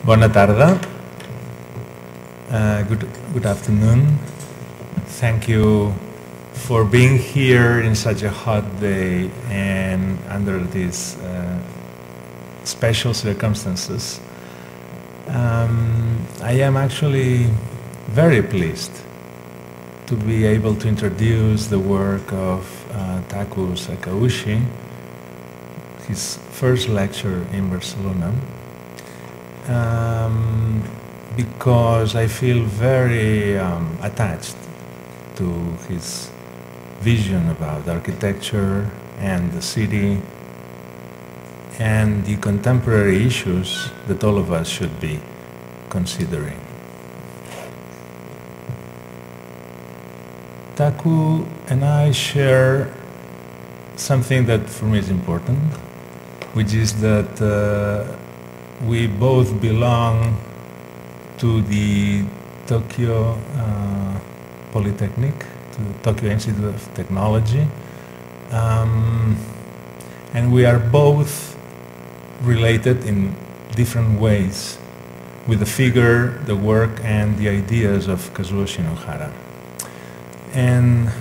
Bona tarda. Good afternoon. Thank you for being here in such a hot day and under these special circumstances. I am actually very pleased to be able to introduce the work of Taku Sakaushi, his first lecture in Barcelona, because I feel very attached to his vision about architecture and the city and the contemporary issues that all of us should be considering. Taku and I share something that for me is important, which is that we both belong to the Tokyo Polytechnic, to the Tokyo Institute of Technology, and we are both related in different ways with the figure, the work, and the ideas of Kazuo Shinohara. And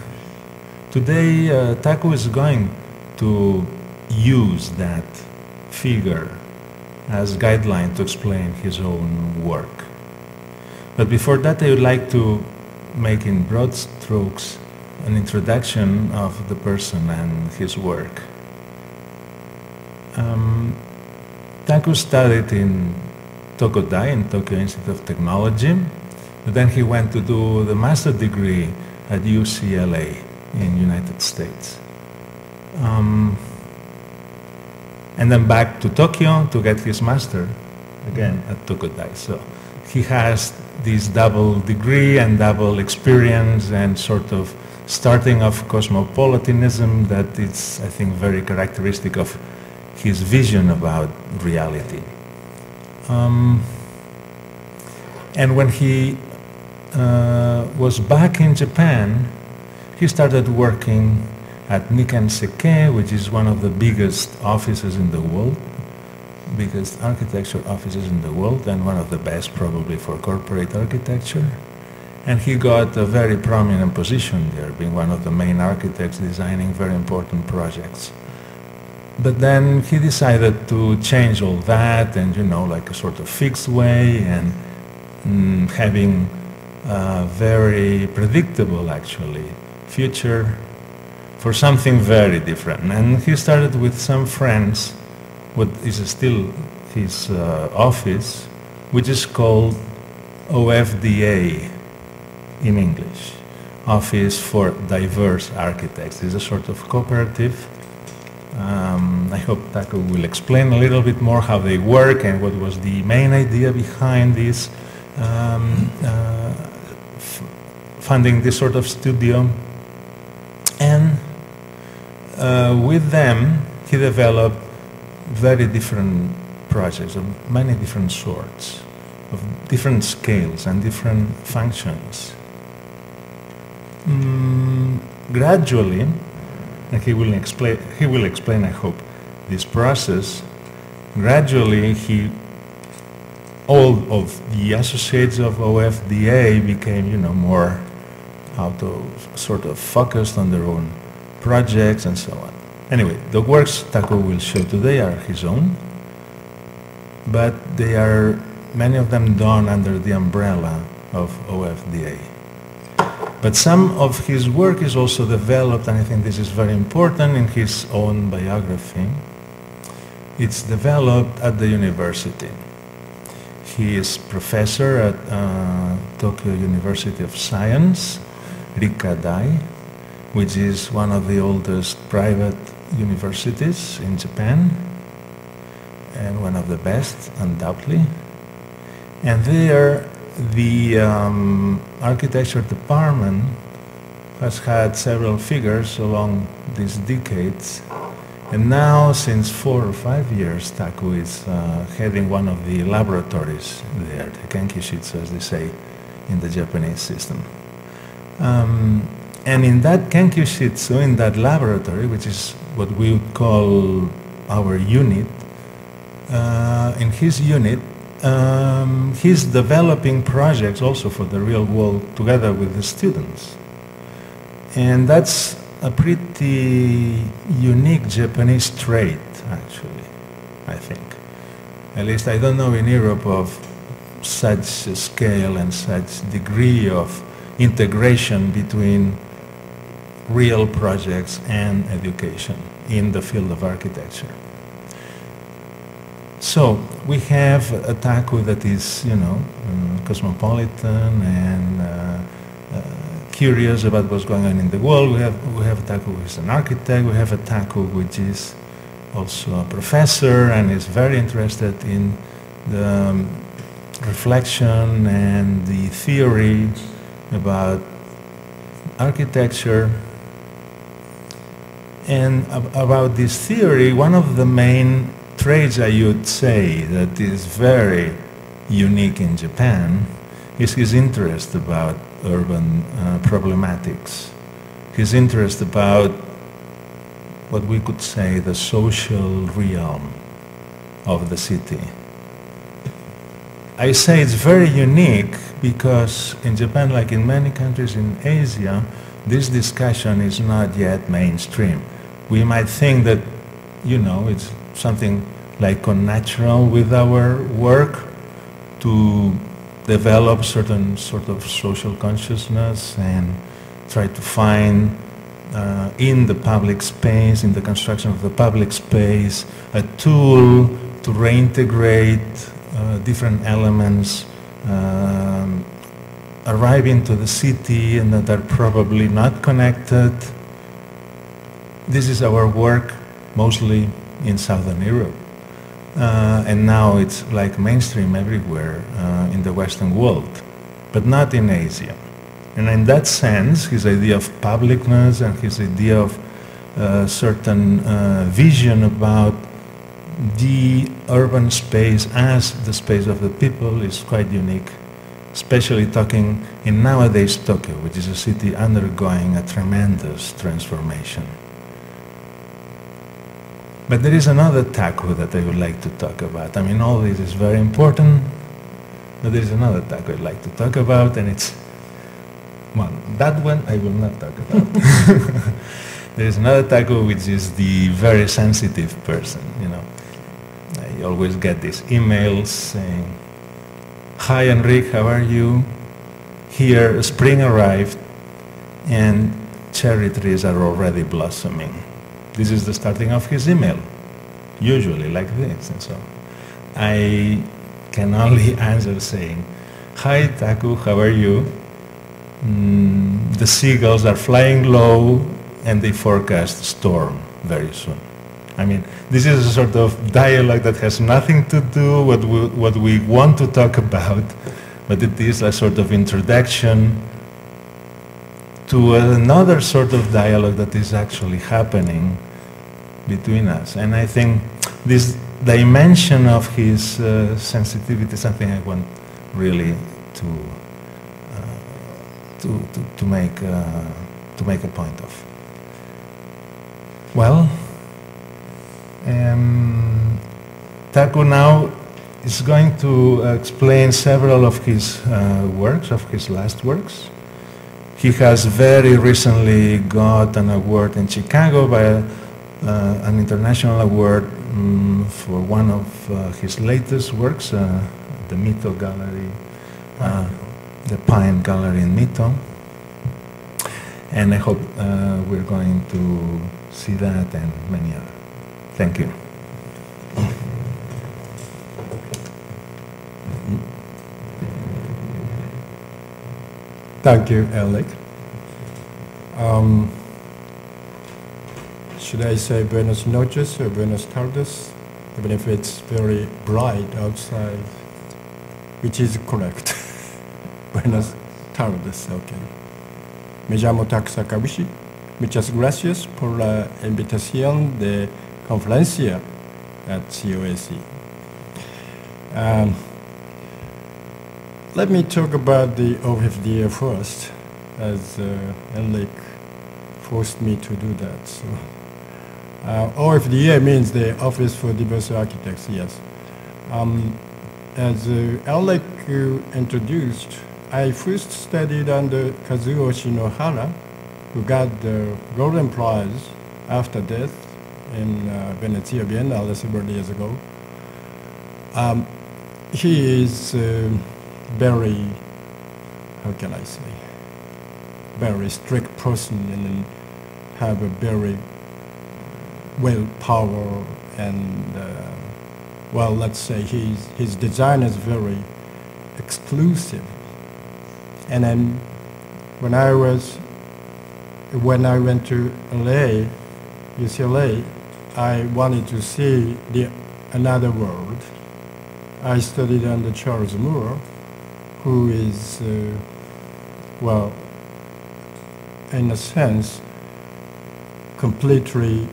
today Taku is going to use that figure as guideline to explain his own work. But before that, I would like to make in broad strokes an introduction of the person and his work. Taku studied in Tokodai, in Tokyo Institute of Technology, but then he went to do the master's degree at UCLA in the United States. And then back to Tokyo to get his master, again at Tokodai. So he has this double degree and double experience and sort of starting of cosmopolitanism that is, I think, very characteristic of his vision about reality. And when he was back in Japan, he started working at Nikken Seke, which is one of the biggest offices in the world, biggest architecture offices in the world, and one of the best probably for corporate architecture. And he got a very prominent position there, being one of the main architects designing very important projects. But then he decided to change all that and, you know, like a sort of fixed way and having a very predictable, actually, future for something very different. And he started with some friends, what is still his office, which is called OFDA in English, Office for Diverse Architects. It's a sort of cooperative. I hope Taku will explain a little bit more how they work and what was the main idea behind this funding this sort of studio. And with them, he developed very different projects of many different sorts, of different scales and different functions. Gradually, and he will explain, I hope, this process. Gradually, all of the associates of OFDA became, you know, more sort of focused on their own projects and so on. Anyway, the works Taku will show today are his own, but they are, many of them done under the umbrella of OFDA. But some of his work is also developed, and I think this is very important, in his own biography. It's developed at the university. He is professor at Tokyo University of Science, Rikadai, which is one of the oldest private universities in Japan, and one of the best, undoubtedly. And there, the architecture department has had several figures along these decades, and now since 4 or 5 years, Taku is heading one of the laboratories there, the Kenkyushitsu, as they say in the Japanese system. And in that Kenkyushitsu, in that laboratory, which is what we would call our unit, in his unit, he's developing projects also for the real world together with the students. And that's a pretty unique Japanese trait, actually, I think. At least I don't know in Europe of such scale and such degree of integration between real projects and education in the field of architecture. So we have a Taku that is, you know, cosmopolitan and curious about what's going on in the world. We have a Taku who is an architect. We have a Taku which is also a professor and is very interested in the reflection and the theory about architecture. And about this theory, one of the main traits I would say that is very unique in Japan is his interest about urban problematics, his interest about what we could say the social realm of the city. I say it's very unique because in Japan, like in many countries in Asia, this discussion is not yet mainstream. We might think that, you know, it's something like unnatural with our work to develop certain sort of social consciousness and try to find in the public space, in the construction of the public space, a tool to reintegrate different elements arrive into the city and that are probably not connected. This is our work mostly in Southern Europe. And now it's like mainstream everywhere in the Western world, but not in Asia. And in that sense, his idea of publicness and his idea of certain vision about the urban space as the space of the people is quite unique, especially talking in nowadays Tokyo, which is a city undergoing a tremendous transformation. But there is another Taku that I would like to talk about. I mean, all this is very important, but there is another Taku I'd like to talk about, and it's, well, that one I will not talk about. There is another Taku which is the very sensitive person, you know. I always get these emails saying, "Hi Enrique, how are you? Here, spring arrived, and cherry trees are already blossoming." This is the starting of his email, usually like this. And so I can only answer saying, "Hi Taku, how are you? The seagulls are flying low and they forecast storm very soon." I mean, this is a sort of dialogue that has nothing to do with what we want to talk about, but it is a sort of introduction to another sort of dialogue that is actually happening between us. And I think this dimension of his sensitivity is something I want really to make a point of. Well, Taku now is going to explain several of his works, of his last works. He has very recently got an award in Chicago by an international award for one of his latest works, the Mito Gallery, the Pine Gallery in Mito. And I hope we're going to see that and many others. Thank you. Thank you, Alec. Should I say buenas noches or buenas tardes? Even if it's very bright outside, which is correct. Buenas tardes, okay. Me llamo Taku Sakaushi. Muchas gracias por la invitación de Conferència at COAC. Let me talk about the OFDA first, as Enric forced me to do that. So, OFDA means the Office for Diverse Architects, yes. as Alec introduced, I first studied under Kazuo Shinohara, who got the Golden Prize after death in Venezia Biennale several years ago. He is very, how can I say, very strict person and have a very willpower and well, let's say his design is very exclusive. And then when I went to LA, UCLA, I wanted to see another world. I studied under Charles Moore, who is, well, in a sense, completely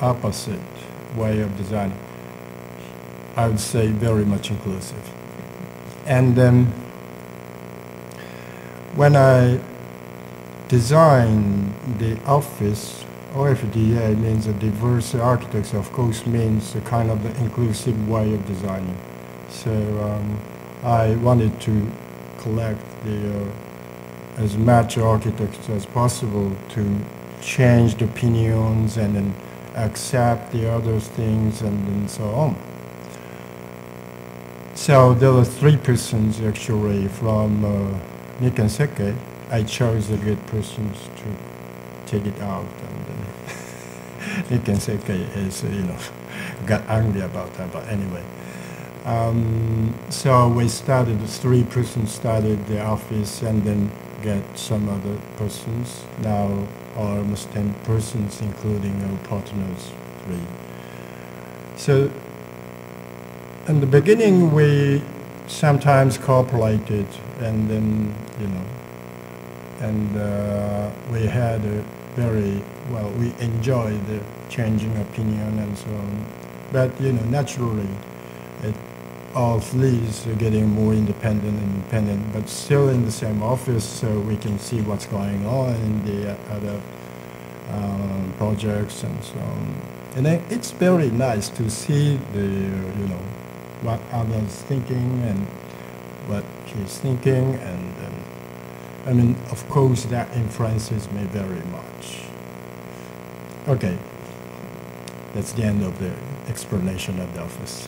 opposite way of designing. I would say very much inclusive. And when I designed the office, OFDA means a diverse architects, of course, means a kind of the inclusive way of designing. So I wanted to collect as much architects as possible to change the opinions and then accept the other things and so on. So there were 3 persons actually from Nikken Sekkei. I chose the good persons to take it out, and Nikken Sekkei is, got angry about that, but anyway. So we started, 3 persons started the office and then get some other persons. Now almost 10 persons, including our partners, 3. So in the beginning, we sometimes cooperated, and then, and we had a very, well, we enjoyed the changing opinion and so on. But, naturally, all 3 are getting more independent, but still in the same office, so we can see what's going on in the other projects and so on. And it's very nice to see what others thinking and what he's thinking, and I mean, of course, that influences me very much. Okay, that's the end of the explanation of the office.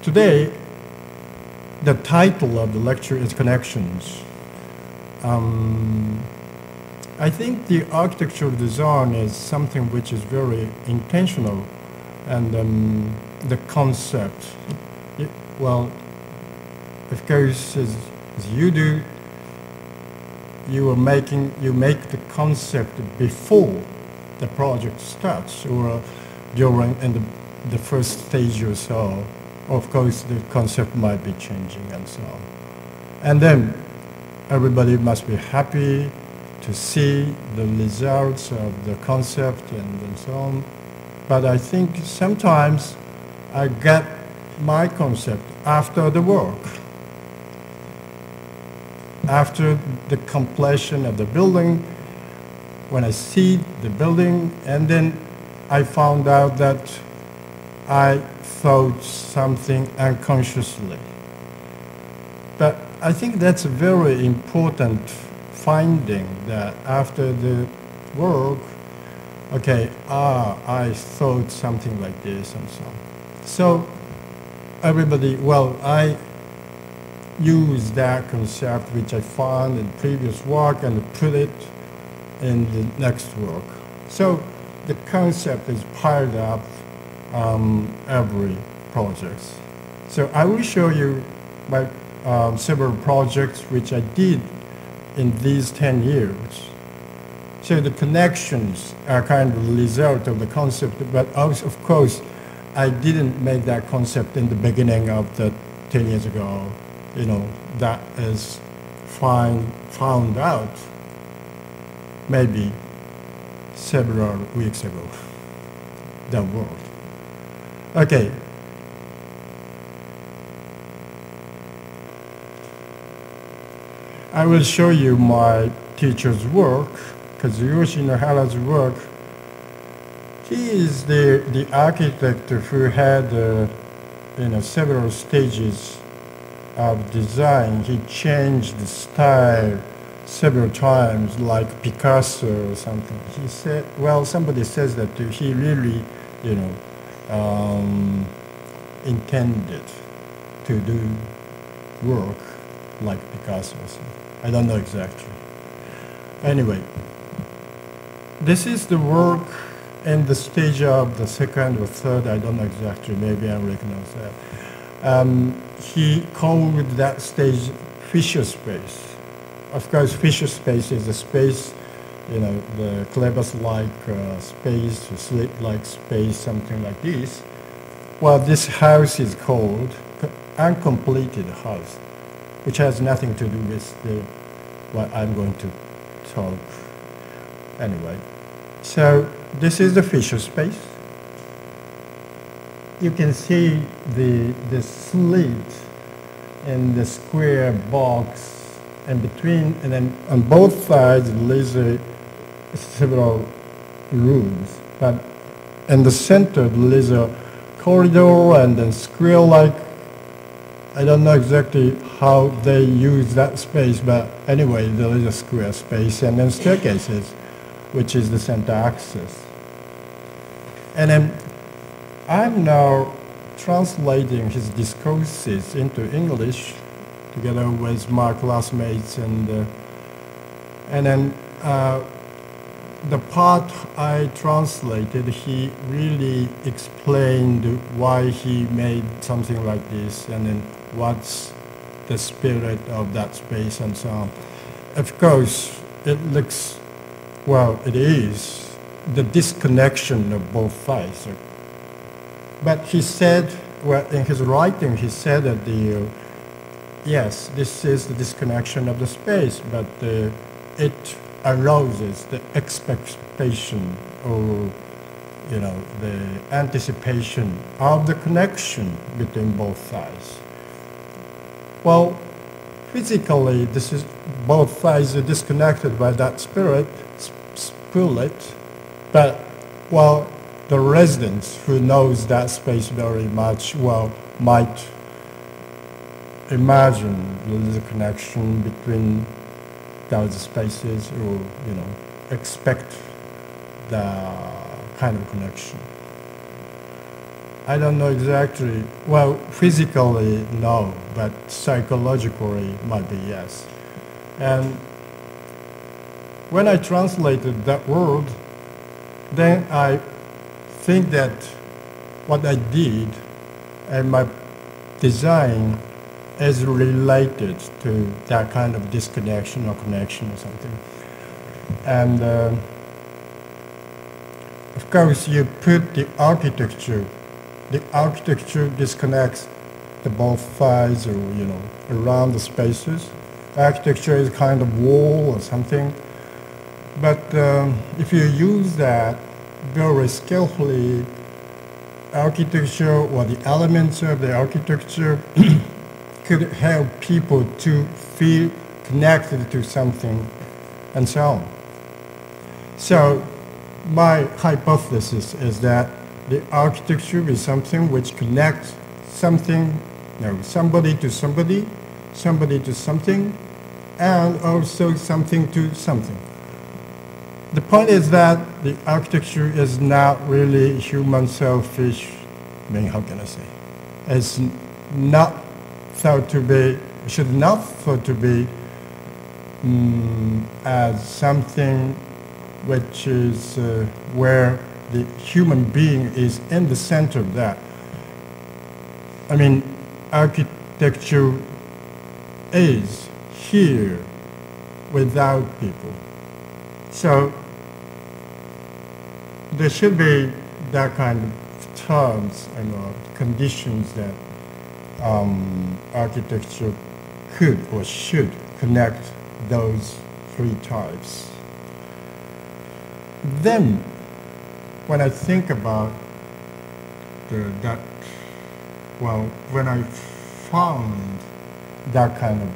Today, the title of the lecture is Connections. I think the architectural design is something which is very intentional. And the concept, well, of course, as you do, you make the concept before the project starts, or during in the first stage or so. Of course, the concept might be changing and so on. And then everybody must be happy to see the results of the concept and so on. But I think sometimes I get my concept after the work, after the completion of the building, when I see the building, and then I found out that I thought something unconsciously. But I think that's a very important finding, that after the work, okay, I thought something like this and so on. So everybody, well, I use that concept which I found in previous work and put it in the next work. So the concept is piled up every project. So I will show you my several projects which I did in these 10 years. So the connections are kind of the result of the concept, but also, of course, I didn't make that concept in the beginning of the 10 years ago. That is found out maybe several weeks ago, the world. Okay. I will show you my teacher's work, Kazuo Shinohara's work. He is the architect who had several stages of design. He changed the style several times, like Picasso or something. He said, well, somebody says that he really, intended to do work like Picasso. So I don't know exactly. Anyway, this is the work in the stage of the second or third, I don't know exactly, maybe I recognize that. He called that stage Fisher space. Of course, Fisher space is a space, the crevice-like space, slit-like space, something like this. Well, this house is called uncompleted house, which has nothing to do with what I'm going to talk anyway. So this is the Fisher space. You can see the slit in the square box in between, and then on both sides there is several rooms. But in the center there is a corridor and then square-like. I don't know exactly how they use that space, but anyway, there is a square space, and then staircases, which is the center axis. And then I'm now translating his discourses into English together with my classmates, and then the part I translated, he really explained why he made something like this, and then what's the spirit of that space and so on. Of course, it looks, well, it is the disconnection of both sides. But he said, well, in his writing, he said that yes, this is the disconnection of the space, but it arouses the expectation or, the anticipation of the connection between both sides. Well, physically, this is both sides are disconnected by that spirit, but well, the residents who knows that space very much, well, might imagine there is a connection between those spaces, or expect the kind of connection. I don't know exactly. Well, physically no, but psychologically might be yes. And when I translated that word, then I think that what I did and my design is related to that kind of disconnection or connection or something. And of course, you put the architecture disconnects the both sides, or around the spaces. Architecture is kind of wall or something. But if you use that very skillfully, architecture or the elements of the architecture could help people to feel connected to something and so on. So my hypothesis is that the architecture is something which connects something, somebody to somebody, somebody to something, and also something to something. The point is that the architecture is not really human selfish, how can I say? It's not thought to be, should not thought to be as something which is where the human being is in the center of that. I mean, architecture is here without people. So there should be that kind of terms and conditions that architecture could or should connect those three types. Then, when I think about when I found that kind of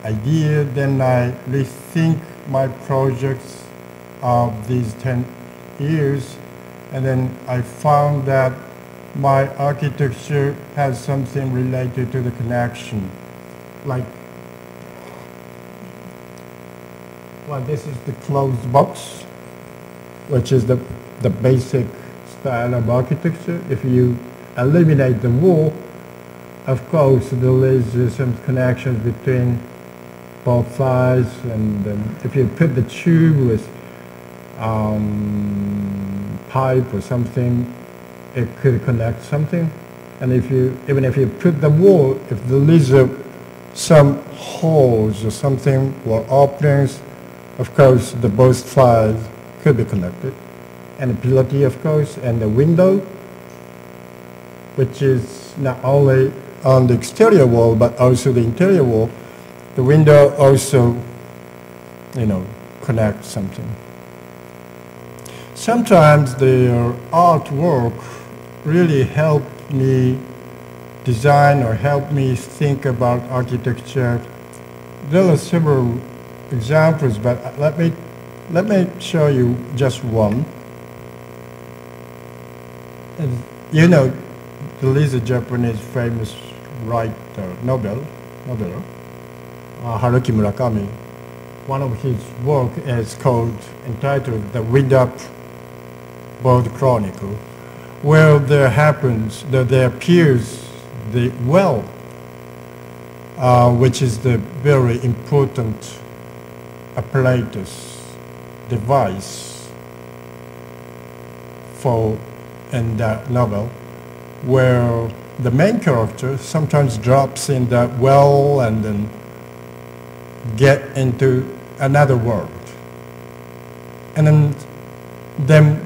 idea, then I rethink my projects of these 10 years, And then I found that my architecture has something related to the connection. Like, well, this is the closed box, which is the basic style of architecture. If you eliminate the wall, of course, there is some connections between both sides, and if you put the tube with pipe or something, it could connect something. And even if you put the wall, if there is some holes or something or openings, of course, the both sides could be connected. And the pilotis, of course, and the window, which is not only on the exterior wall, but also the interior wall. The window also, connects something. Sometimes the artwork really helped me design or helped me think about architecture. There are several examples, but let me show you just one. And there is a Japanese famous writer, Nobel, Haruki Murakami. One of his work is entitled The Wind Up Bird Chronicle, where there appears the well, which is the very important apparatus device in that novel, where the main character sometimes drops in that well and then get into another world. And then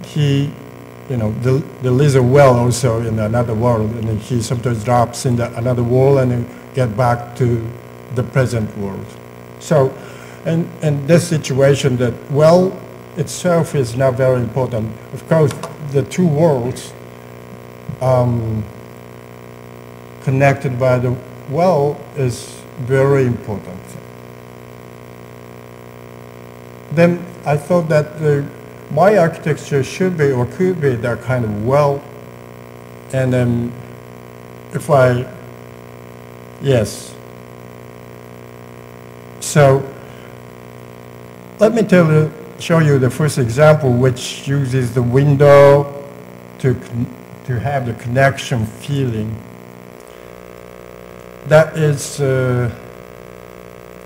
he, there is a well also in another world, and he sometimes drops in another world and then get back to the present world. So, in this situation, that well itself is not very important. Of course, the two worlds connected by the well is very important. Then I thought that my architecture should be or could be that kind of well. And then yes. So let me show you the first example, which uses the window to have the connection feeling. That is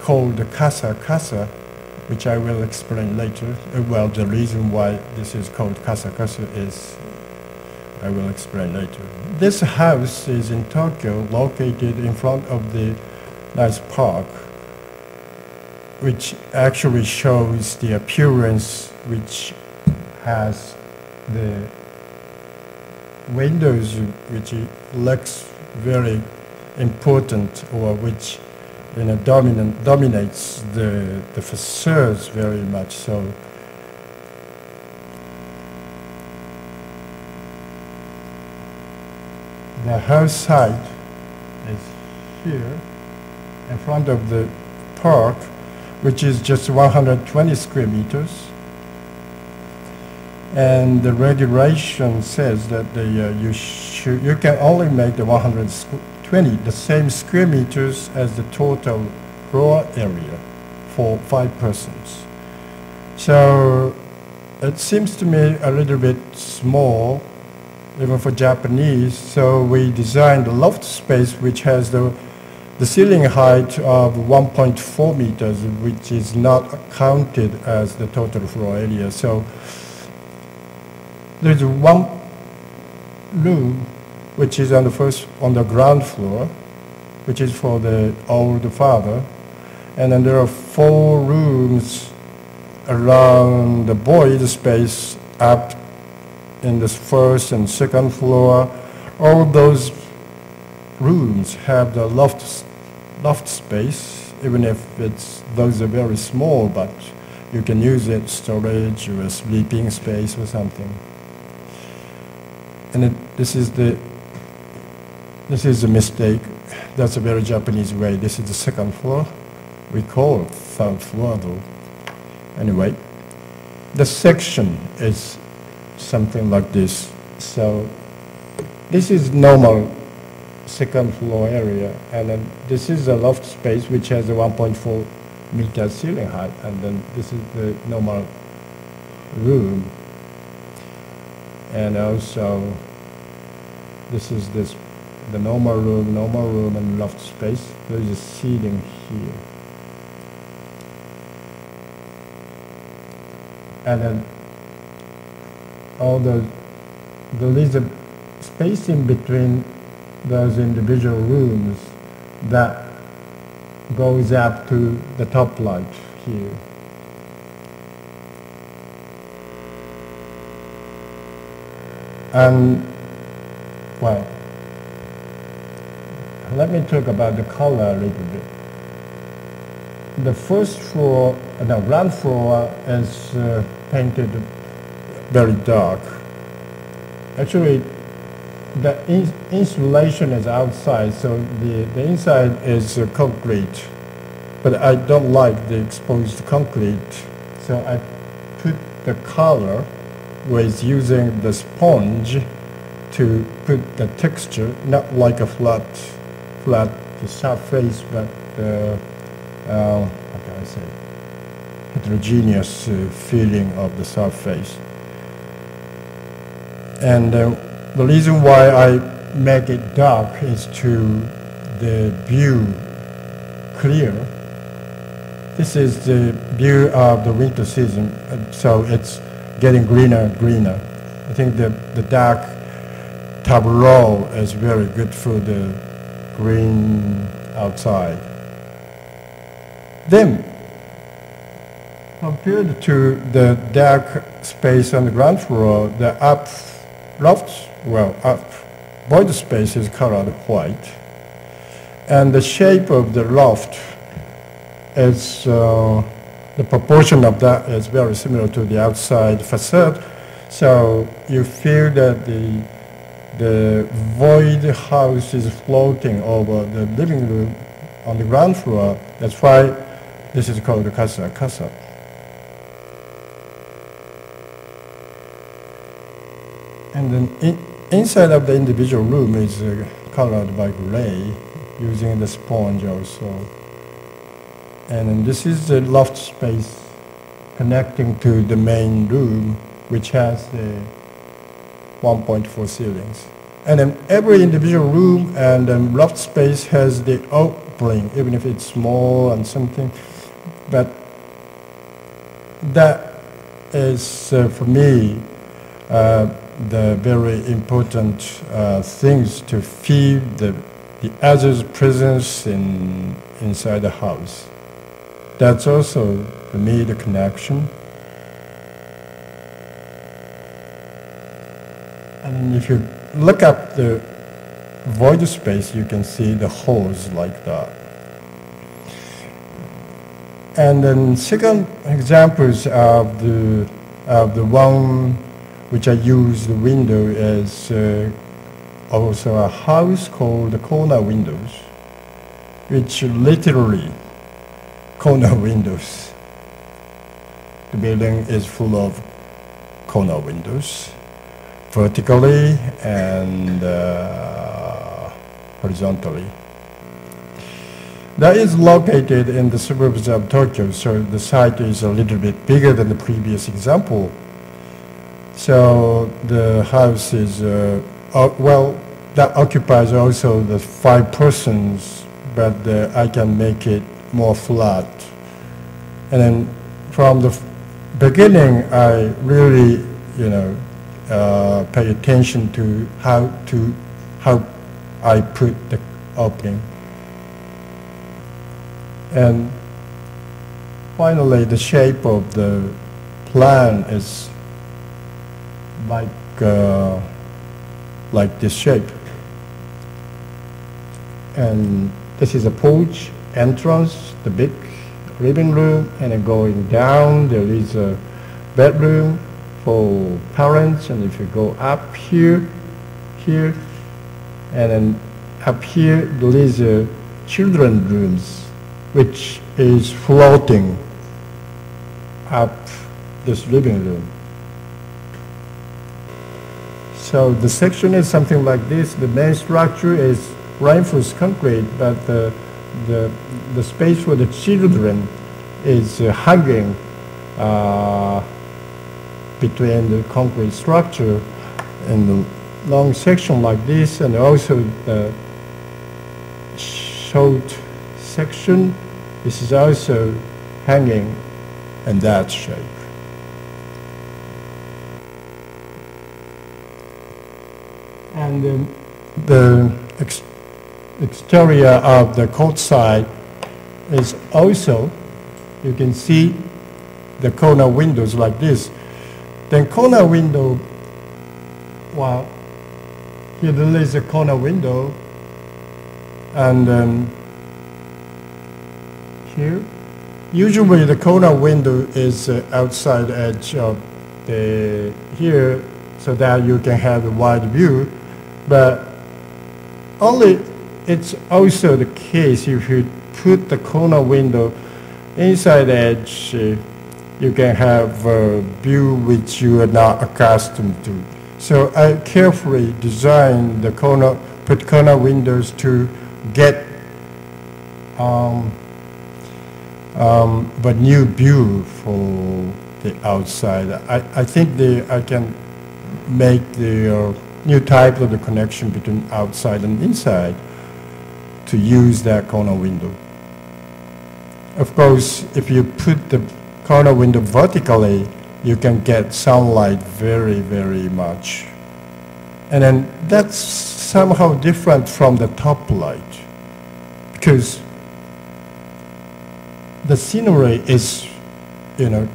called the casa, which I will explain later. Well, the reason why this is called casa is, I will explain later. This house is in Tokyo, located in front of the nice park, which actually shows the appearance, which has the windows, which looks very important, or which dominates the facades very much. So the house site is here in front of the park, which is just 120 square meters. And the regulation says that you can only make the 120, the same square meters as the total floor area for 5 persons. So it seems to me a little bit small, even for Japanese. So we designed a loft space which has the ceiling height of 1.4 meters, which is not counted as the total floor area. So there's one room which is on the ground floor, which is for the old father, and then there are 4 rooms around the void space up in the first and second floor. All those rooms have the loft space, even if those are very small, but you can use it storage or a sleeping space or something. And this is a mistake. That's a very Japanese way. This is the second floor. We call it third floor though. Anyway, the section is something like this. So this is normal second floor area, and then this is a loft space which has a 1.4 meter ceiling height, and then this is the normal room. And also this is the normal room and loft space. There is a ceiling here. And then there is a space in between those individual rooms that goes up to the top light here. And, well, let me talk about the color a little bit. The first floor, no, ground floor is painted very dark. Actually, the insulation is outside, so the inside is concrete. But I don't like the exposed concrete, so I put the color with using the sponge to put the texture, not like a flat surface, but how can I say, heterogeneous feeling of the surface. And the reason why I make it dark is to the view clear. This is the view of the winter season, so it's getting greener and greener. I think the dark tableau is very good for the green outside. Then, compared to the dark space on the ground floor, the up void space is colored white, and the shape of the loft is the proportion of that is very similar to the outside facade. So you feel that the void house is floating over the living room on the ground floor. That's why this is called the casa. And then inside of the individual room is colored by gray, using the sponge also. And then this is the loft space connecting to the main room, which has the 1.4 ceilings. And then every individual room and loft space has the opening, even if it's small and something. But that is, for me, the very important things to feel the other's presence inside the house. That's also, for me, the connection. And if you look up the void space, you can see the holes like that. And then second examples of the one which I use the window is also a house called the corner windows, which literally corner windows. The building is full of corner windows, vertically and horizontally. That is located in the suburbs of Tokyo, so the site is a little bit bigger than the previous example. So the house is, well, that occupies also the 5 persons, but I can make it more flat. And then from the beginning, I really, pay attention to how I put the opening. And finally, the shape of the plan is like this shape. And this is a porch entrance, the big living room, and then going down there is a bedroom for parents, and if you go up here, and then up here there is a children's rooms, which is floating up this living room. So the section is something like this. The main structure is reinforced concrete, but the space for the children is hanging between the concrete structure and the long section like this, and also the short section. This is also hanging in that shape. And the exterior of the court side is also, you can see the corner windows like this. Then corner window, well, here there is a corner window, and here, usually the corner window is outside edge of the here, so that you can have a wide view. But it's also the case if you put the corner window inside edge, you can have a view which you are not accustomed to. So I carefully designed the put corner windows to get but new view for the outside. I think I can make the new type of the connection between outside and inside to use that corner window. Of course, if you put the corner window vertically, you can get sunlight very, very much. And then that's somehow different from the top light, because the scenery is,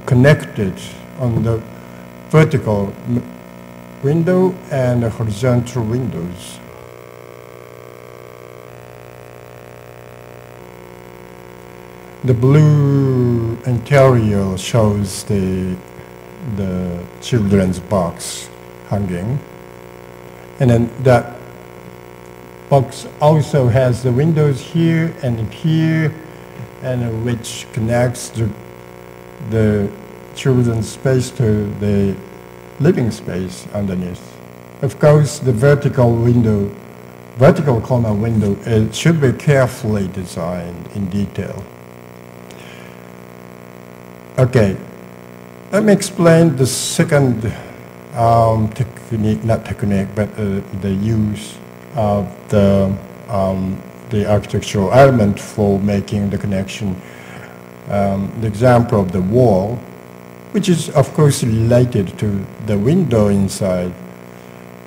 connected on the vertical window and the horizontal windows. The blue interior shows the children's box hanging, and then that box also has the windows here and here, and which connects the children's space to the living space underneath. Of course, the vertical corner window, it should be carefully designed in detail. Okay, let me explain the second technique, not technique, but the use of the architectural element for making the connection. The example of the wall, which is of course related to the window inside.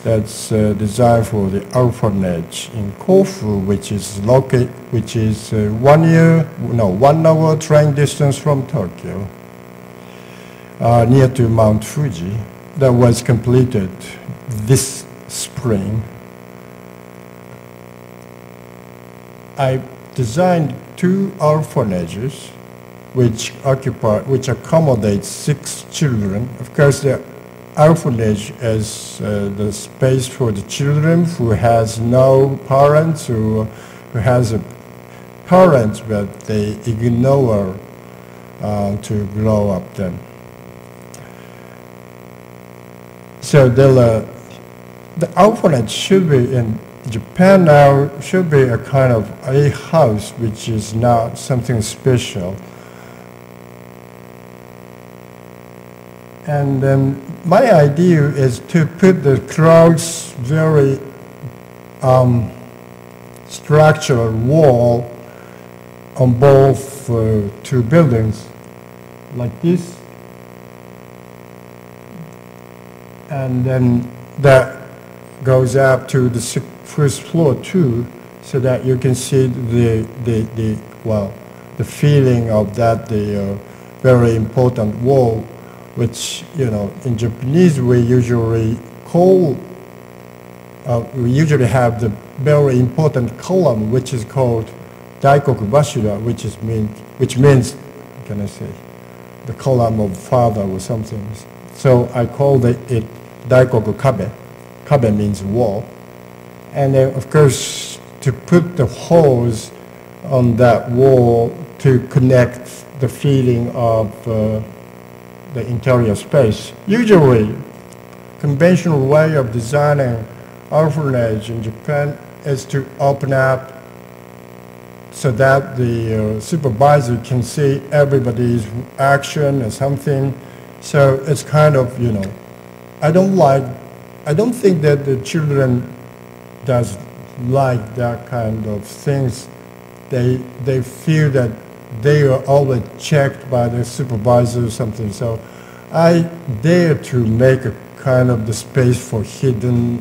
That's designed for the orphanage in Kofu, which is 1 hour train distance from Tokyo, near to Mount Fuji. That was completed this spring. I designed 2 orphanages which accommodate 6 children. Of course, the orphanage is the space for the children who has no parents, who has a parents but they ignore to grow up them. So the orphanage should be in Japan now, should be a kind of a house which is not something special. And my idea is to put the crowds very structural wall on both 2 buildings, like this. And then that goes up to the 1st floor too, so that you can see the feeling of that, the very important wall, which, in Japanese we usually have the very important column, which is called Daikoku Bashira, which means, can I say, the column of father or something. So I called it Daikoku Kabe. Kabe means wall. And of course, to put the holes on that wall to connect the feeling of the interior space. Usually, conventional way of designing orphanage in Japan is to open up so that the supervisor can see everybody's action or something. So it's kind of, I don't think that the children does like that kind of things. They feel that they are always checked by the supervisor or something. So I dare to make a kind of the space for hidden,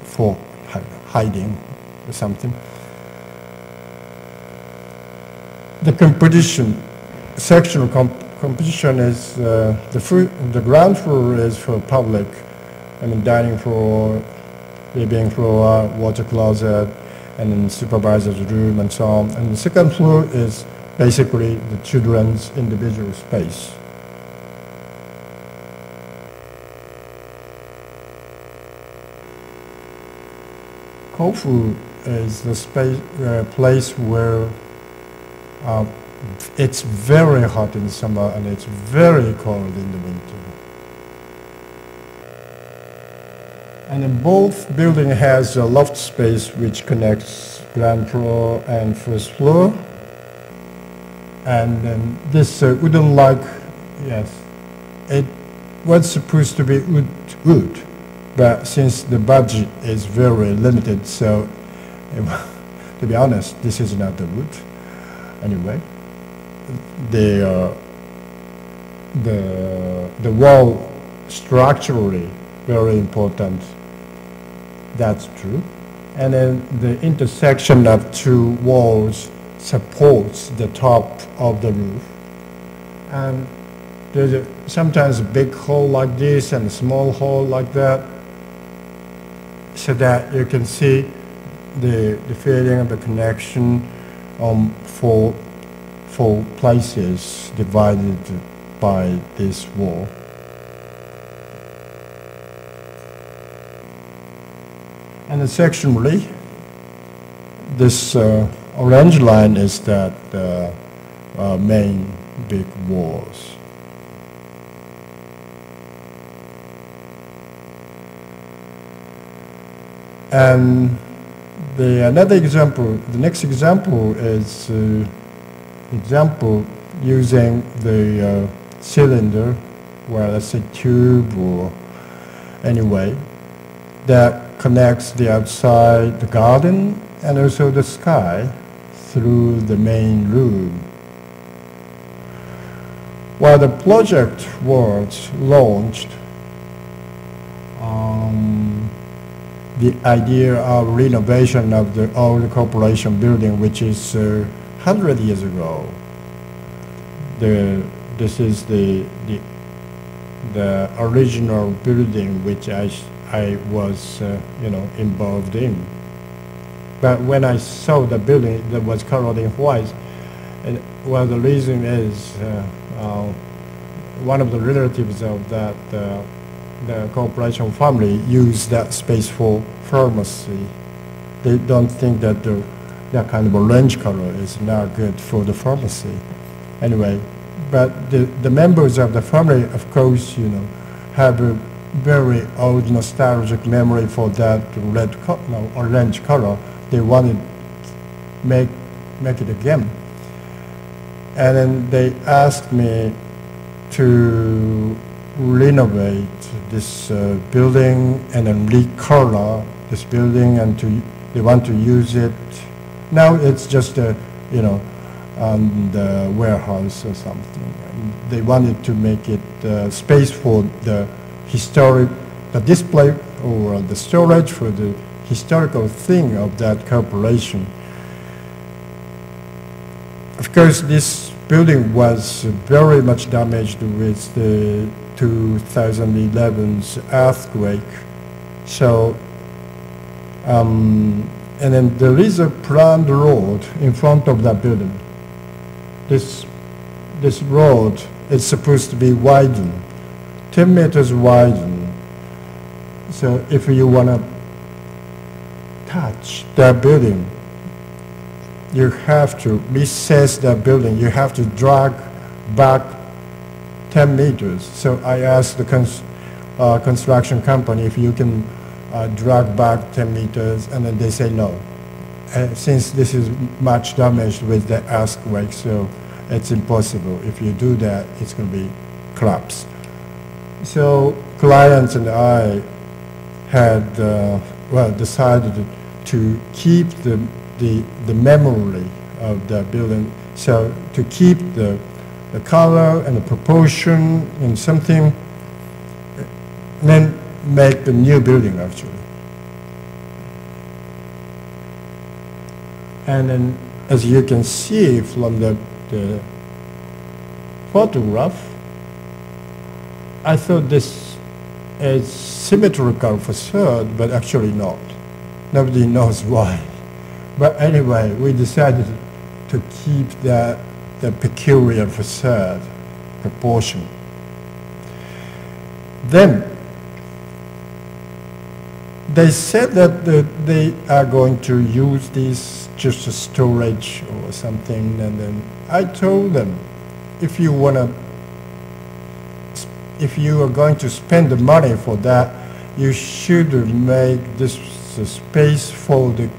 for hiding or something. The competition, sectional competition is the ground floor is for public. Dining floor, living floor, water closet, and then supervisor's room and so on. And the second floor is basically the children's individual space. Kofu is the space, place where it's very hot in summer and it's very cold in the winter. And then both building has a loft space which connects ground floor and first floor. And then this wooden log, yes, it was supposed to be wood, but since the budget is very limited, so to be honest, this is not the wood. Anyway, the wall structurally very important. That's true. And then the intersection of two walls supports the top of the roof. And there's sometimes a big hole like this and a small hole like that, so that you can see the feeling of the connection for places divided by this wall. And sectionally, this orange line is that main big walls. And the next example is example using the cylinder, well, let's say tube or anyway, that connects the outside, the garden, and also the sky through the main room. While the project was launched, the idea of renovation of the old corporation building, which is 100 years ago. This is the original building which I was, involved in. But when I saw the building that was colored in white, and well, the reason is one of the relatives of that the corporation family used that space for pharmacy. They don't think that that kind of orange color is not good for the pharmacy. Anyway, but the members of the family, of course, have a very old nostalgic memory for that orange color. They wanted to make it again. And then they asked me to renovate this building and then recolor this building, and they want to use it. Now it's just a, the warehouse or something. And they wanted to make it space for the display or the storage for the historical thing of that corporation. Of course, this building was very much damaged with the 2011's earthquake. So, and then there is a planned road in front of that building. This road is supposed to be widened, 10 meters widened. So if you want to touch that building, you have to recess that building. You have to drag back 10 meters. So I asked construction company if you can drag back 10 meters, and then they say no. Since this is much damaged with the earthquake, so it's impossible. If you do that, it's going to be collapse. So clients and I had decided to keep the memory of the building. So to keep the color and the proportion and something, then make the new building actually. And then as you can see from the photograph, I thought this is symmetrical facade, but actually not. Nobody knows why. But anyway, we decided to keep the peculiar facade proportion. Then they said that they are going to use this just as storage or something, and then I told them, if you are going to spend the money for that, you should make this space for the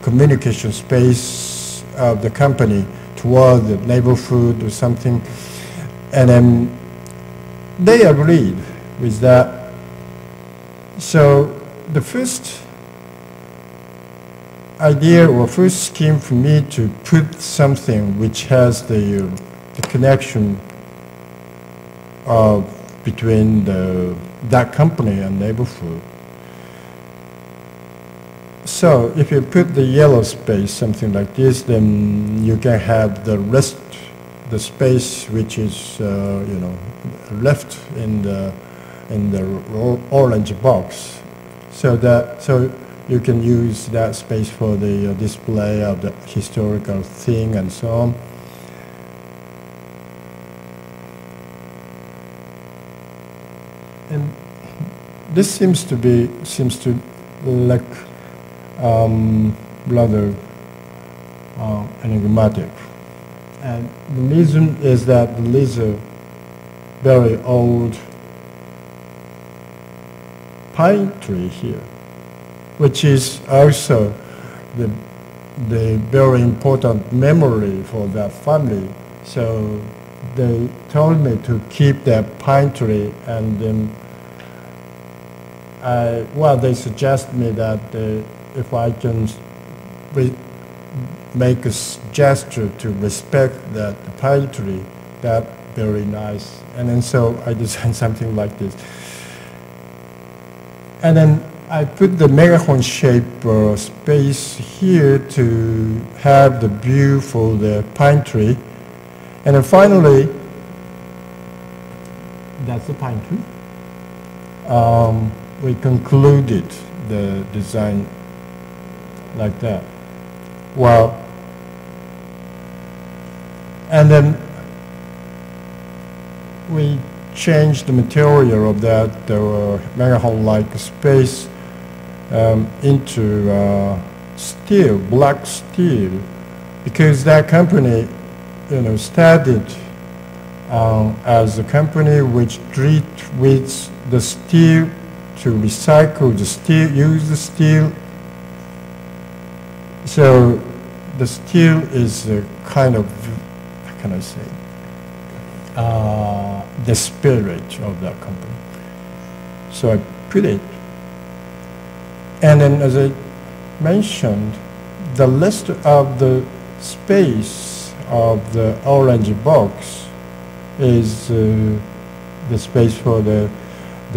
communication space of the company toward the neighborhood or something. And then they agreed with that. So the first idea or first scheme for me to put something which has the connection between that company and neighborhood. So if you put the yellow space, something like this, then you can have the rest, the space which is left in the orange box, so you can use that space for the display of the historical thing and so on. And this seems to like rather enigmatic. And the reason is that there is a very old pine tree here, which is also the very important memory for that family. So they told me to keep that pine tree, and then they suggest me that if I can make a gesture to respect that pine tree, that very nice. And then so I designed something like this. And then I put the megaphone shape space here to have the view for the pine tree. And then finally, that's the pine tree. We concluded the design like that. Well, and then we changed the material of that megaphone-like space into steel, black steel, because that company, started as a company which treat with the steel to recycle the steel, use the steel. So the steel is a kind of, how can I say, the spirit of that company. So I put it. And then as I mentioned, the rest of the space of the orange box is the space for the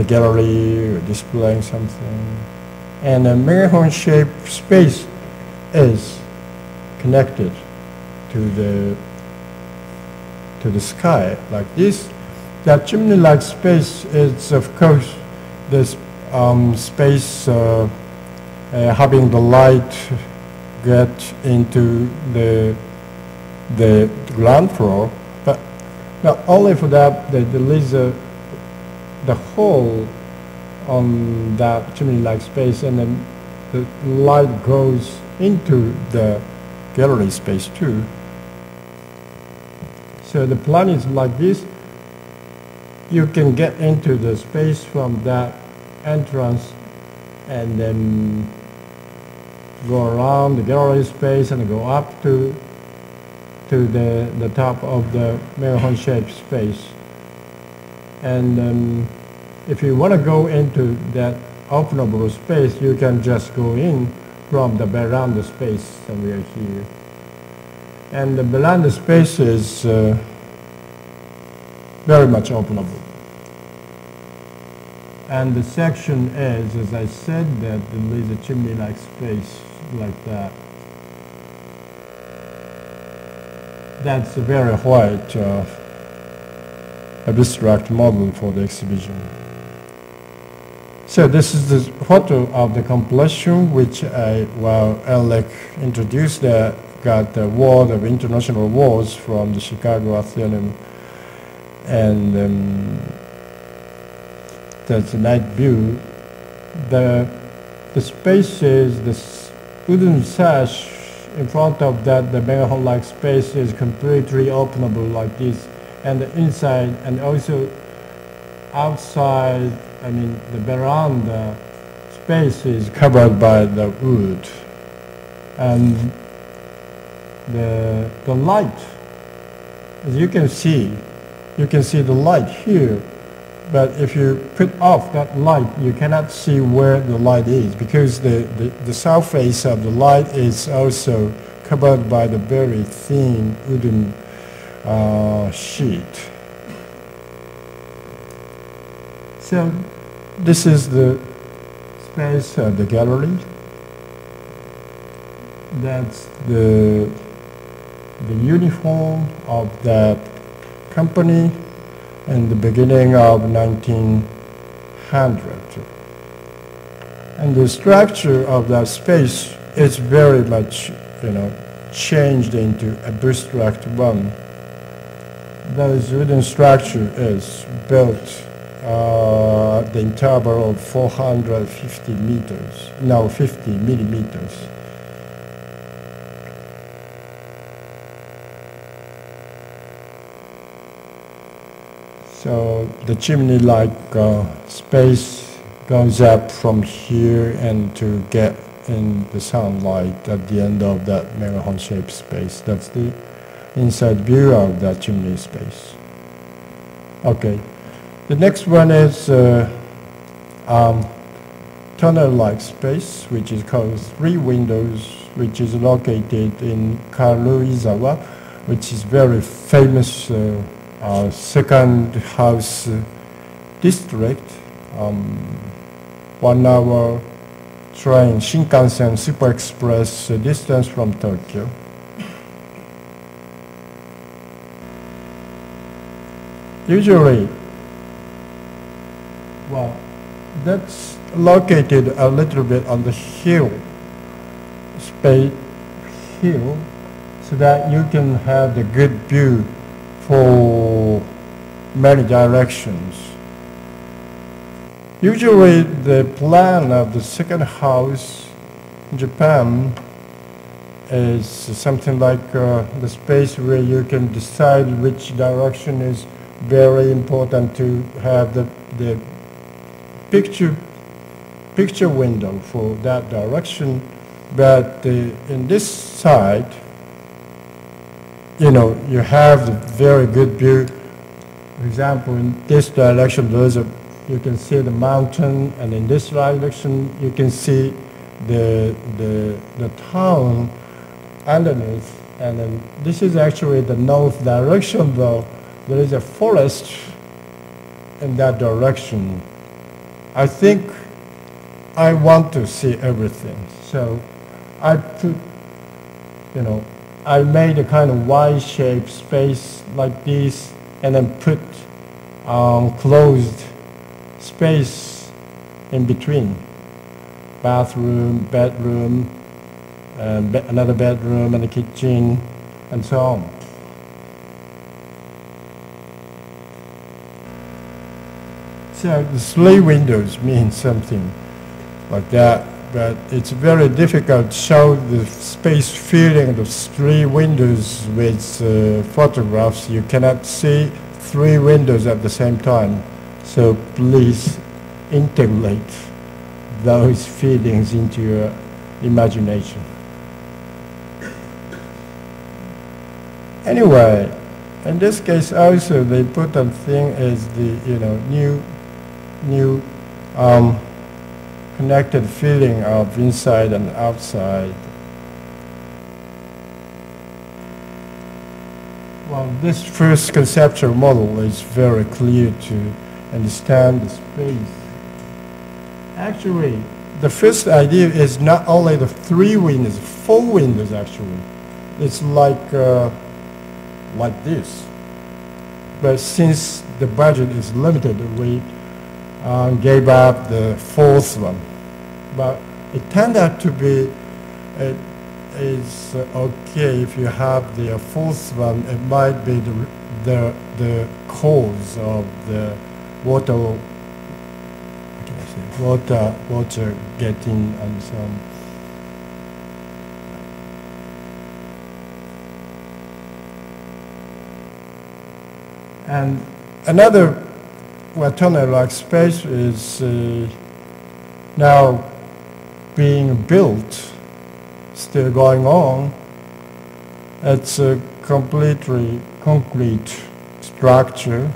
gallery or displaying something. And the megaphone shaped space is connected to the sky like this. That chimney-like space is, of course, this space having the light get into the ground floor. But not only for that, there is the hole on that chimney-like space, and then the light goes into the gallery space too. So the plan is like this. you can get into the space from that entrance and then go around the gallery space and go up to the top of the megaphone-shaped space. And if you want to go into that openable space, you can just go in from the veranda space somewhere here. And the veranda space is very much openable. And the section is, as I said, that there is a chimney-like space like that. That's a very white abstract model for the exhibition. So this is the photo of the completion, which Alec introduced that got the award of international awards from the Chicago Athenaeum. And that's a night view. The space is this wooden sash in front of that, the megaphone-like space is completely openable like this. And the inside and also outside, I mean the veranda space is covered by the wood. And the light, as you can see the light here, but if you put off that light, you cannot see where the light is, because the surface of the light is also covered by the very thin wooden sheet. So this is the space of the gallery. That's the uniform of that company in the beginning of 1900. And the structure of that space is very much, changed into abstract one. Those wooden structure is built the interval of 450 meters, no, 50 millimeters. So the chimney-like space goes up from here and to get in the sunlight at the end of that megaphone-shaped space. That's the inside view of that chimney space. Okay, the next one is tunnel-like space, which is called Three Windows, which is located in Karuizawa, which is very famous second house district. 1 hour train, Shinkansen Super Express distance from Tokyo. Usually, well, that's located a little bit on the hill, so that you can have the good view for many directions. Usually the plan of the second house in Japan is something like the space where you can decide which direction is very important to have the picture window for that direction. But in this side, you have the very good view. For example, in this direction, you can see the mountain, and in this direction, you can see the town underneath. And then this is actually the north direction, though. There is a forest in that direction. I think I want to see everything. So I put, I made a kind of Y-shaped space like this, and then put closed space in between. Bathroom, bedroom, another bedroom, and a kitchen, and so on. So the three windows mean something like that, but it's very difficult to show the space feeling of the three windows with photographs. You cannot see 3 windows at the same time. So please integrate those feelings into your imagination. Anyway, in this case also the important thing is the new connected feeling of inside and outside. Well, this first conceptual model is very clear to understand the space. Actually, the first idea is not only the 3 windows, 4 windows actually. It's like this. But since the budget is limited, we gave up the 4th one. But it turned out to be, it's okay if you have the 4th one. It might be the cause of the water getting and so on. And another tunnel-like space is now being built, still going on. It's a completely concrete structure.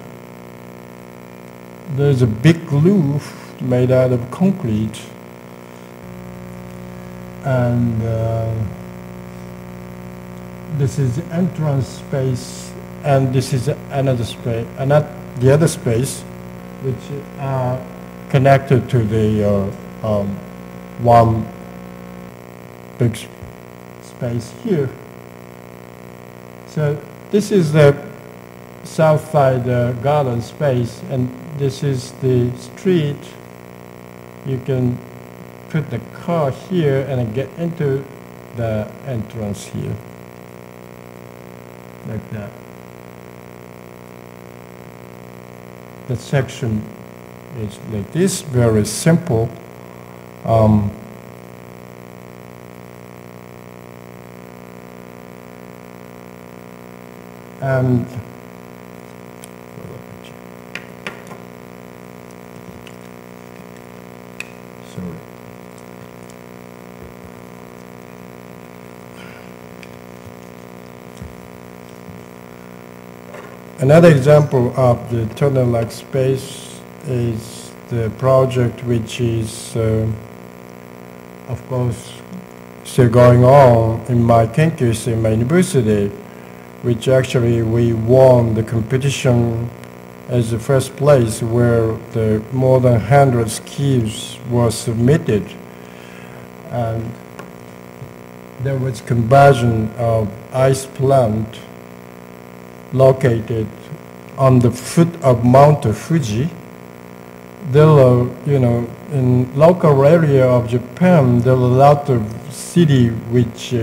There's a big roof made out of concrete, and this is the entrance space, and this is another space, and the other space, which are connected to the one big space here. So this is the south side garden space, and this is the street. You can put the car here and get into the entrance here, like that. The section is like this, very simple. And another example of the tunnel-like space is the project which is, of course, still going on in my campus, in my university, which actually we won the competition as the first place, where the more than 100 schemes were submitted. And there was conversion of ice plant located on the foot of Mount Fuji. There are, in local area of Japan, there are a lot of cities which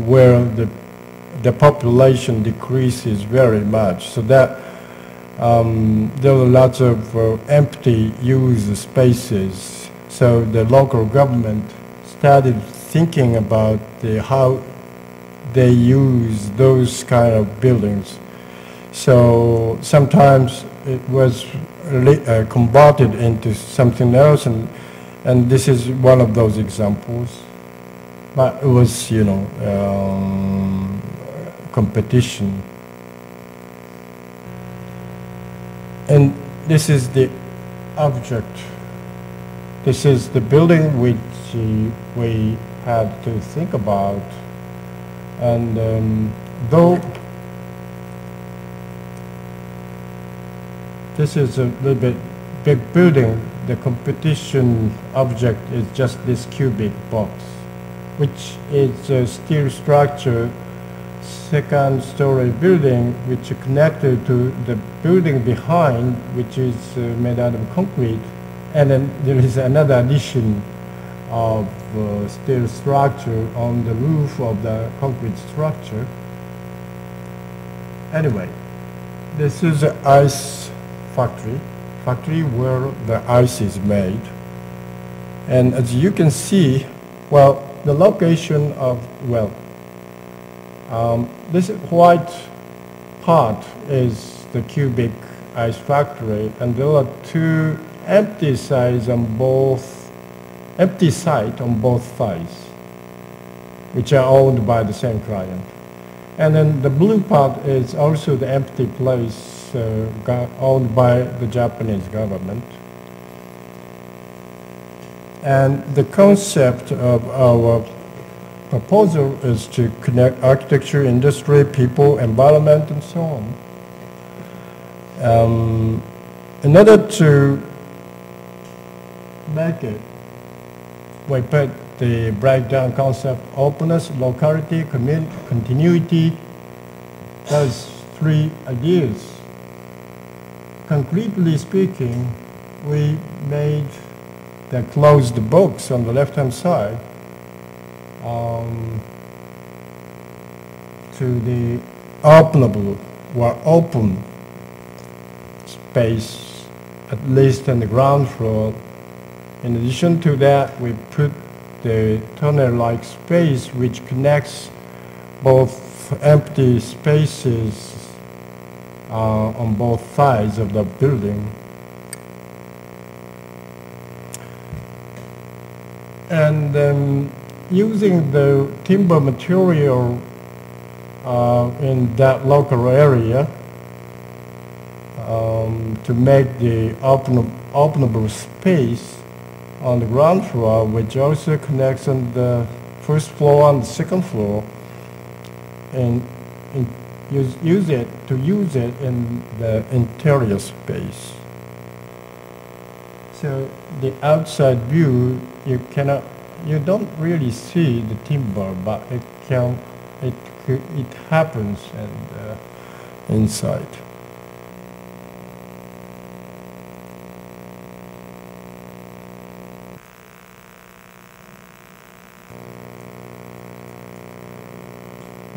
where the population decreases very much. So that there are lots of empty used spaces. So the local government started thinking about how they use those kind of buildings. So sometimes it was converted into something else, and this is one of those examples. But it was, competition. And this is the object. This is the building which we had to think about. And though this is a little bit big building, the competition object is just this cubic box, which is a steel structure, second-story building, which is connected to the building behind, which is made out of concrete. And then there is another addition of steel structure on the roof of the concrete structure. Anyway, this is an ice factory where the ice is made. And as you can see, well, the location of, this is quite part is the cubic ice factory, and there are two empty sites on both sides, which are owned by the same client. And then the blue part is also the empty place owned by the Japanese government. And the concept of our proposal is to connect architecture, industry, people, environment, and so on. In order to make it, we put the breakdown concept: openness, locality, continuity. Those three ideas. Concretely speaking, we made the closed box on the left-hand side to the openable or open space, at least on the ground floor. In addition to that, we put the tunnel-like space which connects both empty spaces on both sides of the building. And using the timber material in that local area to make the openable space on the ground floor, which also connects on the first floor and the second floor, and use it in the interior space. So the outside view, you don't really see the timber, but it happens inside.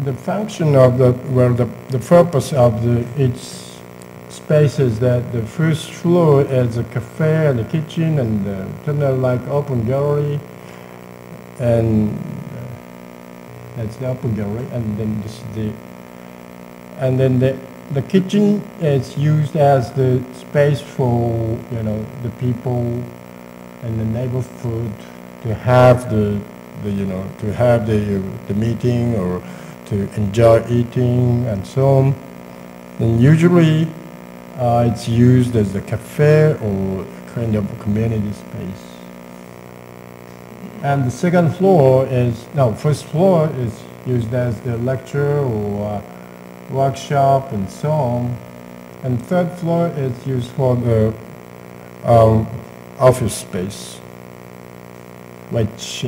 The function of the purpose of each space is that the first floor is a cafe and a kitchen and a tunnel-like open gallery, and that's the open gallery. And then the kitchen is used as the space for the people and the neighborhood to have the meeting or to enjoy eating and so on. And usually it's used as a cafe or kind of community space. And the second floor first floor is used as the lecture or workshop and so on. And third floor is used for the office space, which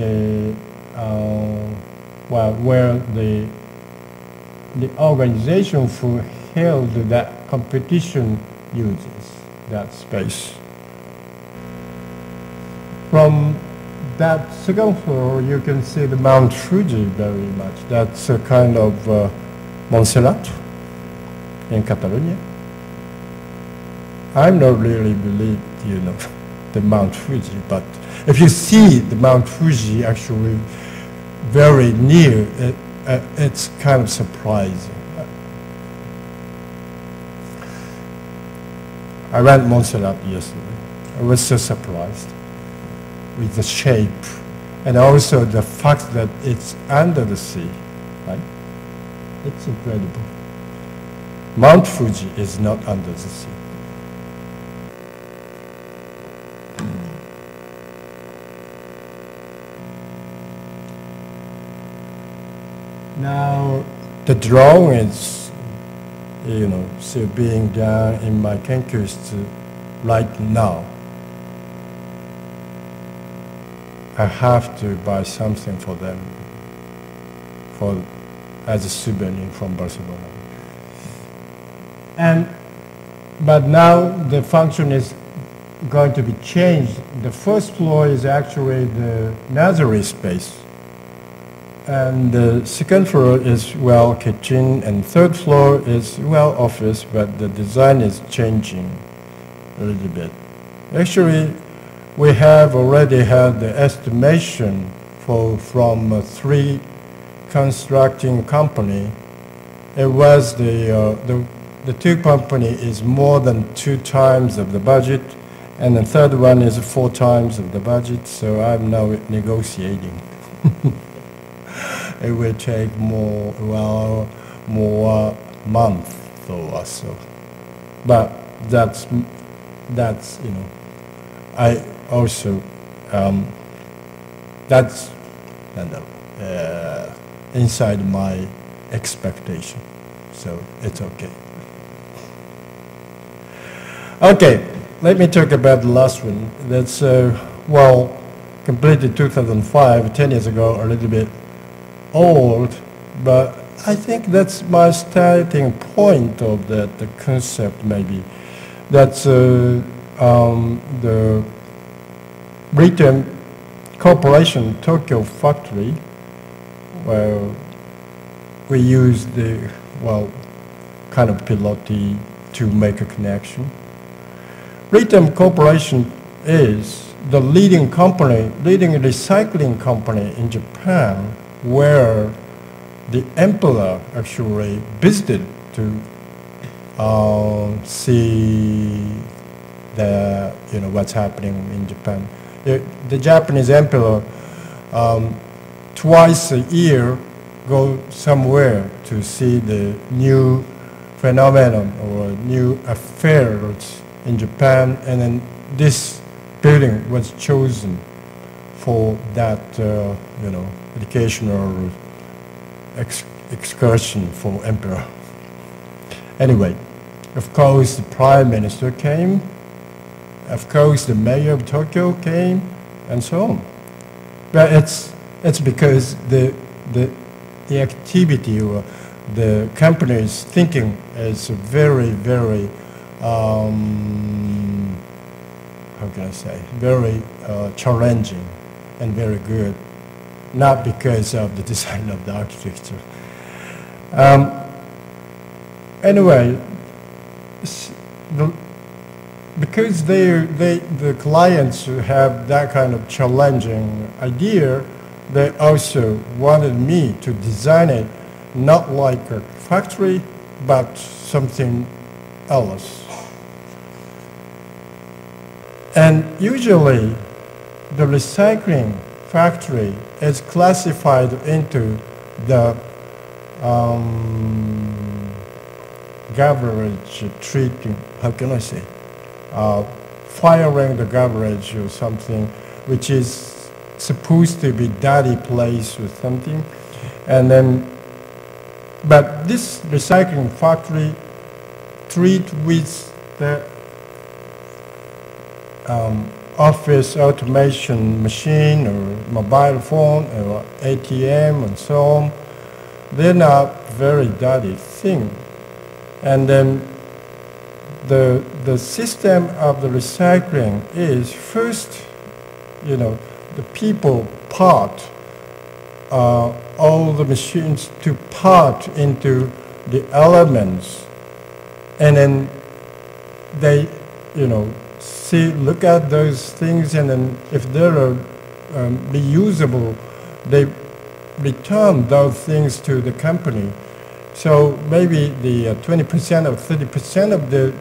where the organization who held that competition uses that space. From that second floor, you can see the Mount Fuji very much. That's a kind of Montserrat in Catalonia. I'm not really believe, the Mount Fuji, but if you see the Mount Fuji actually very near, it's kind of surprising. I went Montserrat yesterday. I was so surprised with the shape and also the fact that it's under the sea, right? It's incredible. Mount Fuji is not under the sea. Now, the drawing is, still being done in my campus right now. I have to buy something for them as a souvenir from Barcelona. But now the function is going to be changed. The first floor is actually the nursery space. And the second floor is, kitchen, and third floor is, office, but the design is changing a little bit. Actually, we have already had the estimation from three constructing company it was the two company is more than 2 times of the budget, and the third one is 4 times of the budget, so I'm now negotiating. It will take more month or so. But that's I also that's inside my expectation, so it's okay. Okay, let me talk about the last one. That's completed 2005, 10 years ago, a little bit old, but I think that's my starting point of the concept, maybe. That's the Britain Corporation Tokyo factory, where we use the, kind of piloty to make a connection. Britain Corporation is the leading recycling company in Japan, where the emperor actually visited to see what's happening in Japan. The Japanese emperor twice a year go somewhere to see the new phenomenon or new affairs in Japan, and then this building was chosen for that educational excursion for emperor. Anyway, of course the prime minister came, of course the mayor of Tokyo came, and so on. But it's because the activity or the company's thinking is very, very how can I say, very challenging and very good, not because of the design of the architecture. Anyway, because the clients have that kind of challenging idea, they also wanted me to design it not like a factory, but something else. And usually, the recycling factory is classified into the garbage treating, how can I say, firing the garbage or something, which is supposed to be dirty place or something. And then, but this recycling factory treat with the office automation machine or mobile phone or ATM and so on. They're not very dirty thing. And then the system of the recycling is first, the people part all the machines to part into the elements, and then they, look at those things, and then if they're reusable, they return those things to the company. So maybe the 20% or 30% of the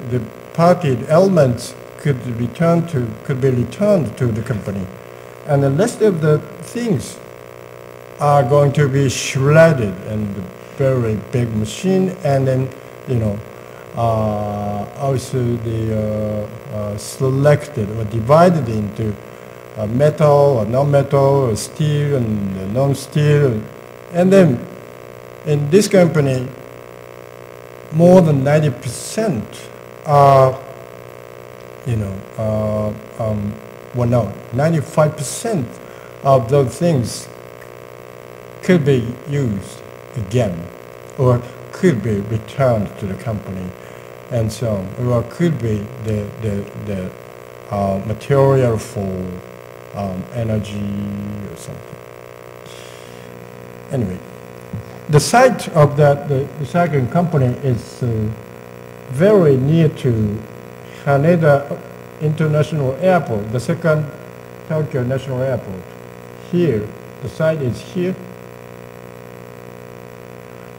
parted elements could be returned to the company, and the rest of the things are going to be shredded in the very big machine, and then also the selected or divided into metal or non-metal, or steel and non-steel, and then in this company, more than 90% are, 95% of those things could be used again, or could be returned to the company, and so on, or could be the material for energy or something. Anyway, the site of the recycling company is very near to Haneda International Airport, the second Tokyo National Airport. Here, the site is here.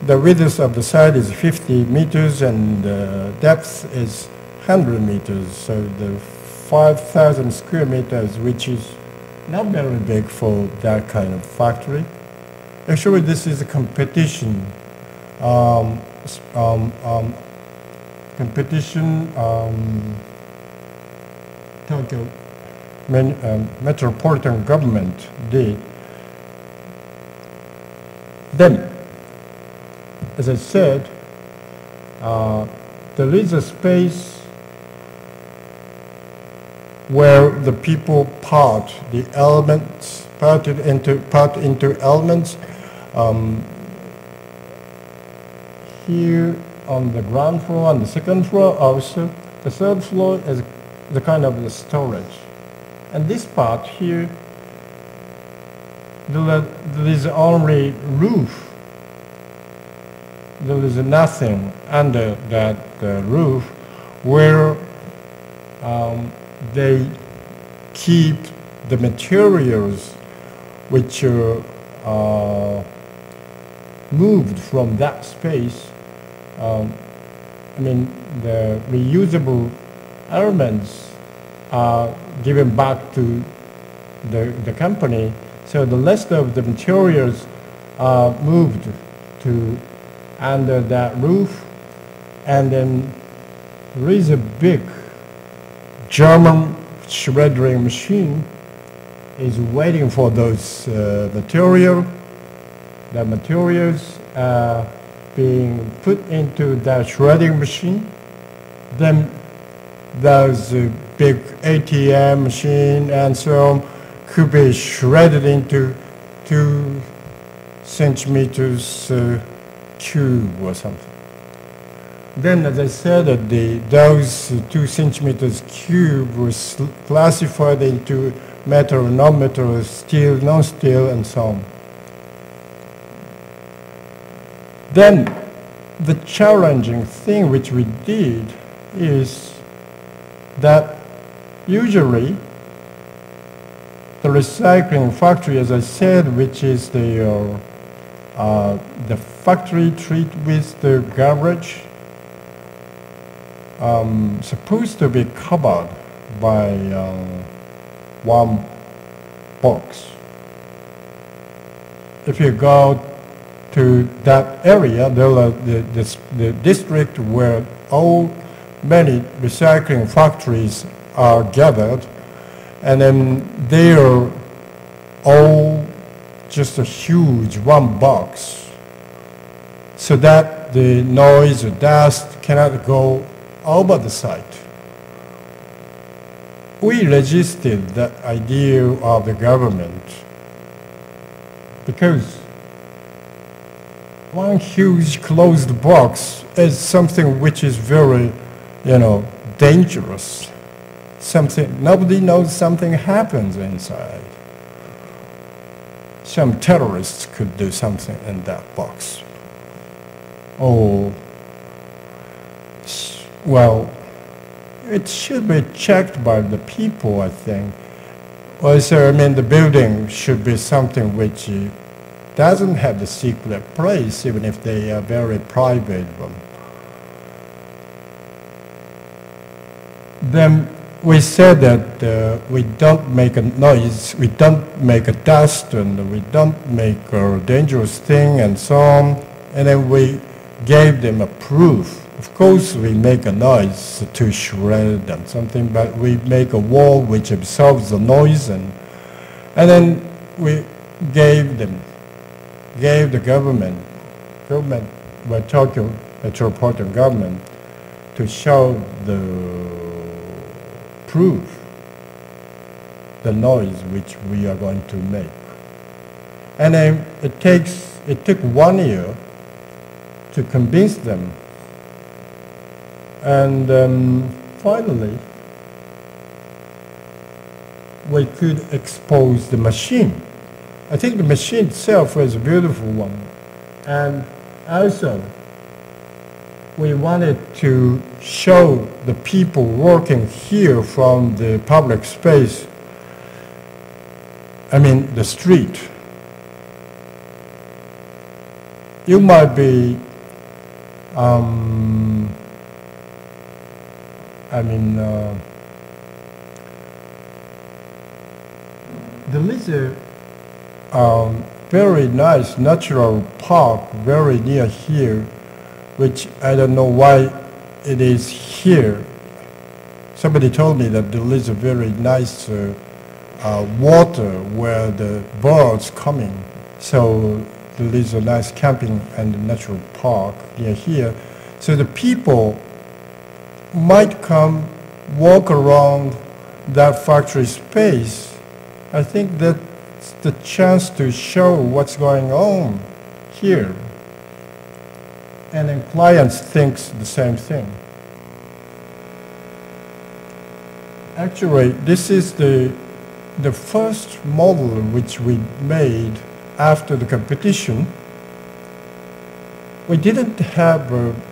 the width of the site is 50 meters and the depth is 100 meters. So the 5,000 square meters, which is not very big for that kind of factory. Actually, this is a competition. Tokyo metropolitan government did. Then, as I said, there is a space where the people part the elements, part into elements. Here on the ground floor, on the second floor also, the third floor is the kind of the storage. And this part here, there is only roof. There is nothing under that roof where they keep the materials which are moved from that space. I mean, the reusable elements are given back to the company, so the rest of the materials are moved to under that roof, and then there is a big German shredding machine is waiting for those material. The materials are being put into that shredding machine. Then there's a big ATM machine and so on could be shredded into 2 centimeters cube or something. Then, as I said, those 2 centimeters cube was classified into metal, non-metal, steel, non-steel, and so on. Then, the challenging thing which we did is that usually the recycling factory, as I said, which is the factory treat with the garbage, supposed to be covered by one box. If you go to that area, there are the district where many recycling factories are gathered, and then they are all just a huge one box, so that the noise or dust cannot go over the site. We resisted that idea of the government because one huge closed box is something which is very, dangerous. Nobody knows something happens inside. Some terrorists could do something in that box. Well, it should be checked by the people, I think. Also, the building should be something which doesn't have the secret place, even if they are very private one. Then we said that we don't make a noise, we don't make a dust, and we don't make a dangerous thing, and so on. And then we gave them a proof. Of course, we make a noise to shred and something, but we make a wall which absorbs the noise, and then we gave the government, by Tokyo metropolitan government, to show the proof, the noise which we are going to make. And then it took 1 year to convince them. And finally, we could expose the machine. I think the machine itself was a beautiful one. And also, we wanted to show the people working here from the public space, the street. you might be, there is a very nice natural park very near here, which I don't know why it is here. Somebody told me that there is a very nice water where the birds coming. So there is a nice camping and natural park near here. So the people might come walk around that factory space. I think that's the chance to show what's going on here. And then clients think the same thing. Actually, this is the first model which we made after the competition. We didn't have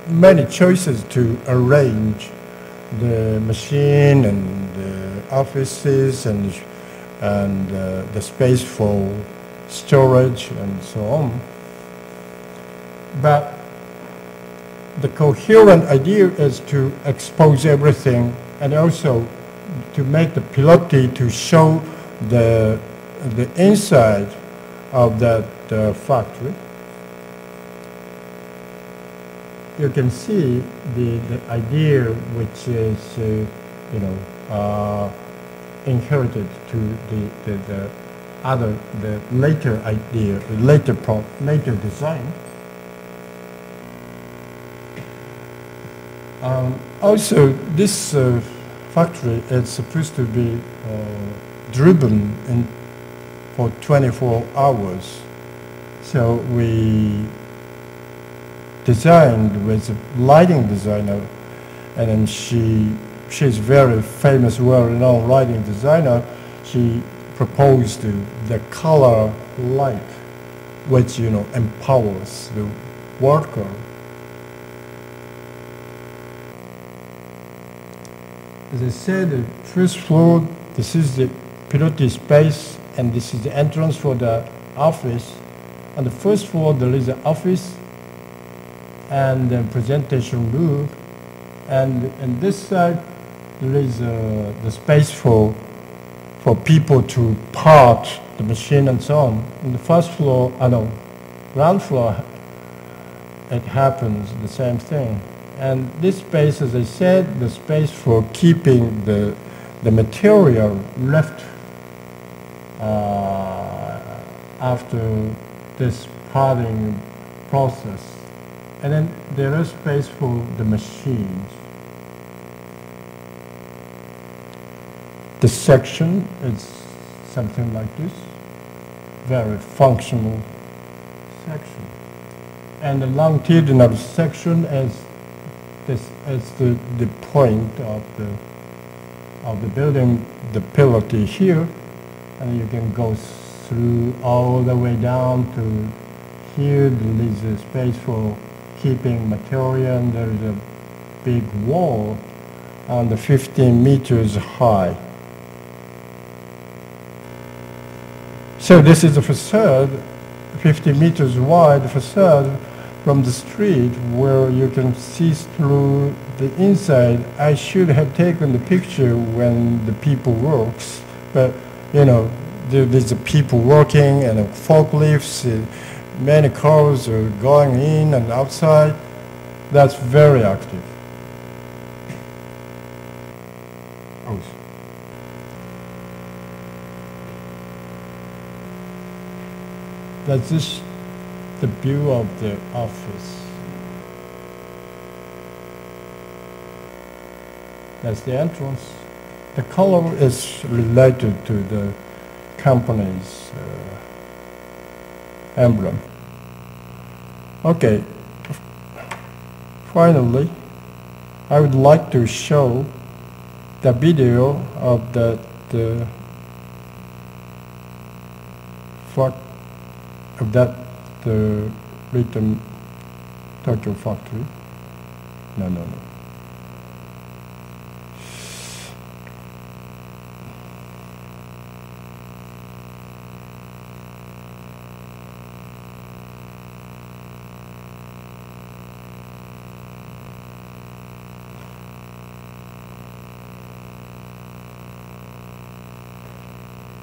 many choices to arrange the machine and the offices and the space for storage and so on. But the coherent idea is to expose everything and also to make the pilote to show the inside of that factory. You can see the idea which is inherited to the later idea, later design. Also, this factory is supposed to be driven for 24 hours. So we designed with a lighting designer, and then she's very famous, well-known lighting designer. She proposed the color light, which empowers the worker. As I said, the first floor, this is the pilote space, and this is the entrance for the office. On the first floor, there is an office and the presentation room, and on this side, there is the space for people to park the machine and so on. On the first floor, ground floor, it happens the same thing. And this space, as I said, the space for keeping the material left after this parting process. And then there is space for the machines. The section is something like this, very functional section. And the longitudinal section is the point of the building, the pillar here, and you can go through all the way down to here. There is a space for keeping material, and there is a big wall on the 15 meters high. So this is a facade, 50 meters wide facade from the street where you can see through the inside. I should have taken the picture when the people works, but there's the people working and forklifts, many cars are going in and outside. That's very active. That's just the view of the office. That's the entrance. The color is related to the company's emblem. Okay, finally, I would like to show the video of the written Tokyo factory. No.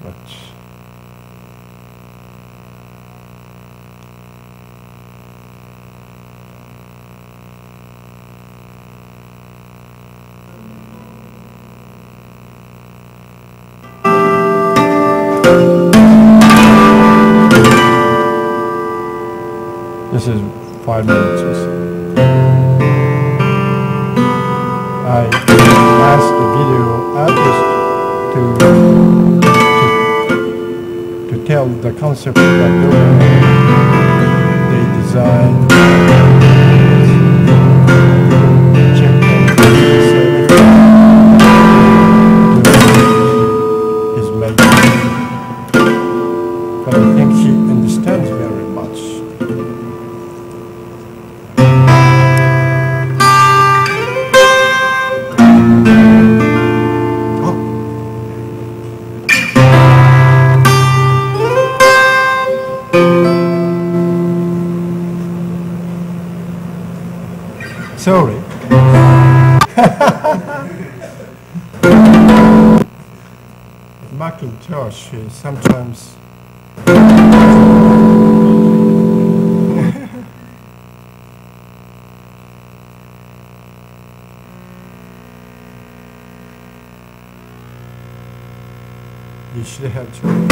그렇지. This is 5 minutes or so. I asked the video artist to tell the concept of the building. They design, check his making. But I think he understands very much. Sorry. Macintosh is sometimes you should have tried.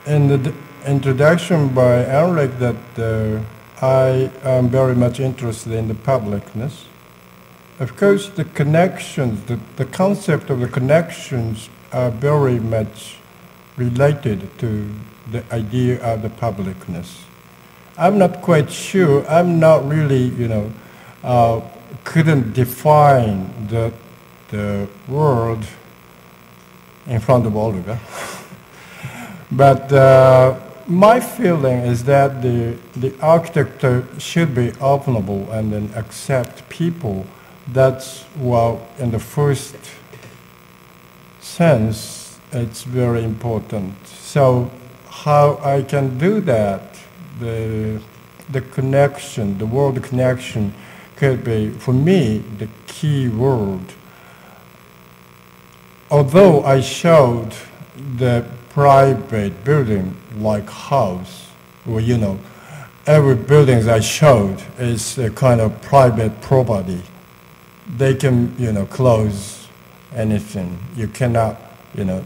In the introduction by Eric that I am very much interested in the publicness. Of course, the connections, the concept of the connections are very much related to the idea of the publicness. I'm not quite sure, I'm not really, couldn't define the word in front of Olga. But my feeling is that the architecture should be openable and then accept people. That's, well, in the first sense, it's very important. So how I can do that, the connection, the word connection could be, for me, the key word. Although I showed the private building like house, well, every building I showed is a kind of private property. They can, close anything. You cannot,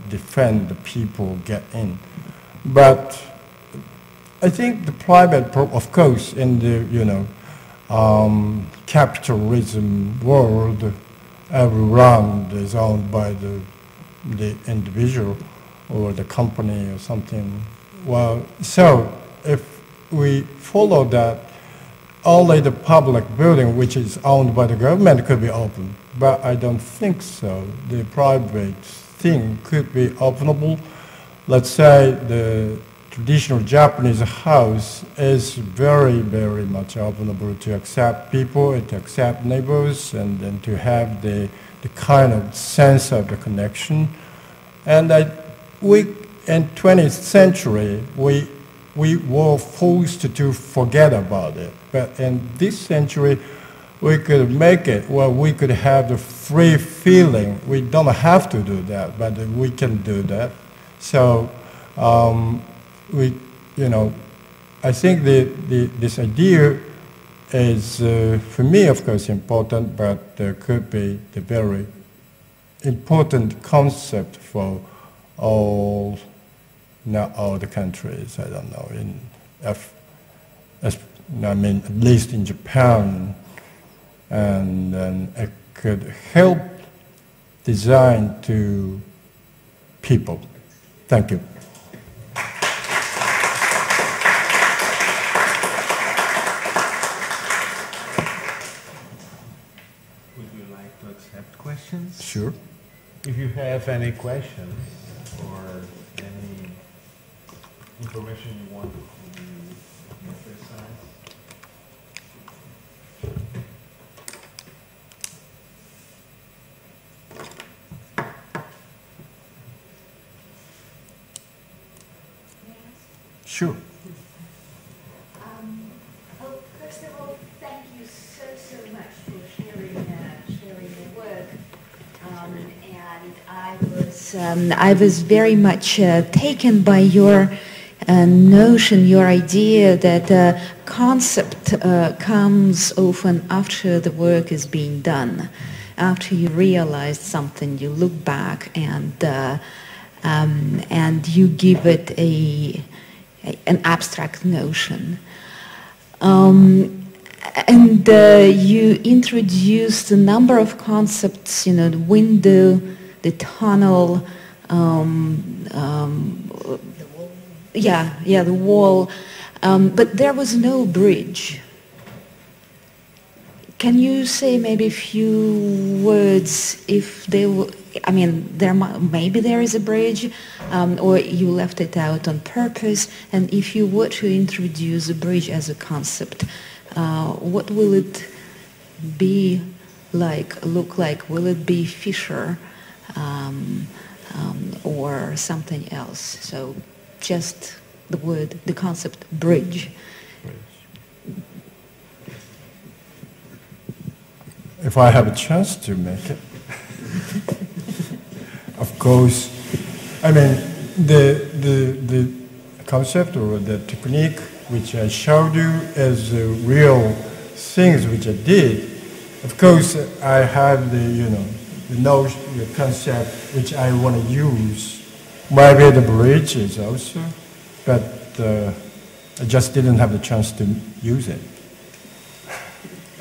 defend the people get in. But I think the private, of course, in the, capitalism world, every round is owned by the individual or the company or something. Well, so if we follow that, only the public building which is owned by the government could be open. But I don't think so. The private thing could be openable. Let's say the traditional Japanese house is very, very much openable to accept people and to accept neighbors and to have the kind of sense of the connection. And in 20th century, we were forced to forget about it. But in this century, we could make it where we could have the free feeling. We don't have to do that, but we can do that. So I think this idea is, for me, of course, important, but there could be the very important concept for all, not all the countries, I don't know, at least in Japan, and it could help design to people. Thank you. Would you like to accept questions? Sure. If you have any questions or any information you want to emphasize. Sure. First of all, thank you so much for sharing your work. And I was very much taken by your notion, your idea that concept comes often after the work is being done, after you realize something, you look back and you give it an abstract notion. And you introduced a number of concepts, the window, the tunnel, the wall, but there was no bridge. Can you say maybe a few words if there were, maybe there is a bridge, or you left it out on purpose, and if you were to introduce a bridge as a concept, what will it be like, look like? Will it be Fisher or something else? So just the word, the concept bridge. If I have a chance to make it. Of course, the concept or the technique which I showed you is the real things which I did. Of course, I have the notion, the concept which I want to use. Maybe the bridge is also, but I just didn't have the chance to use it.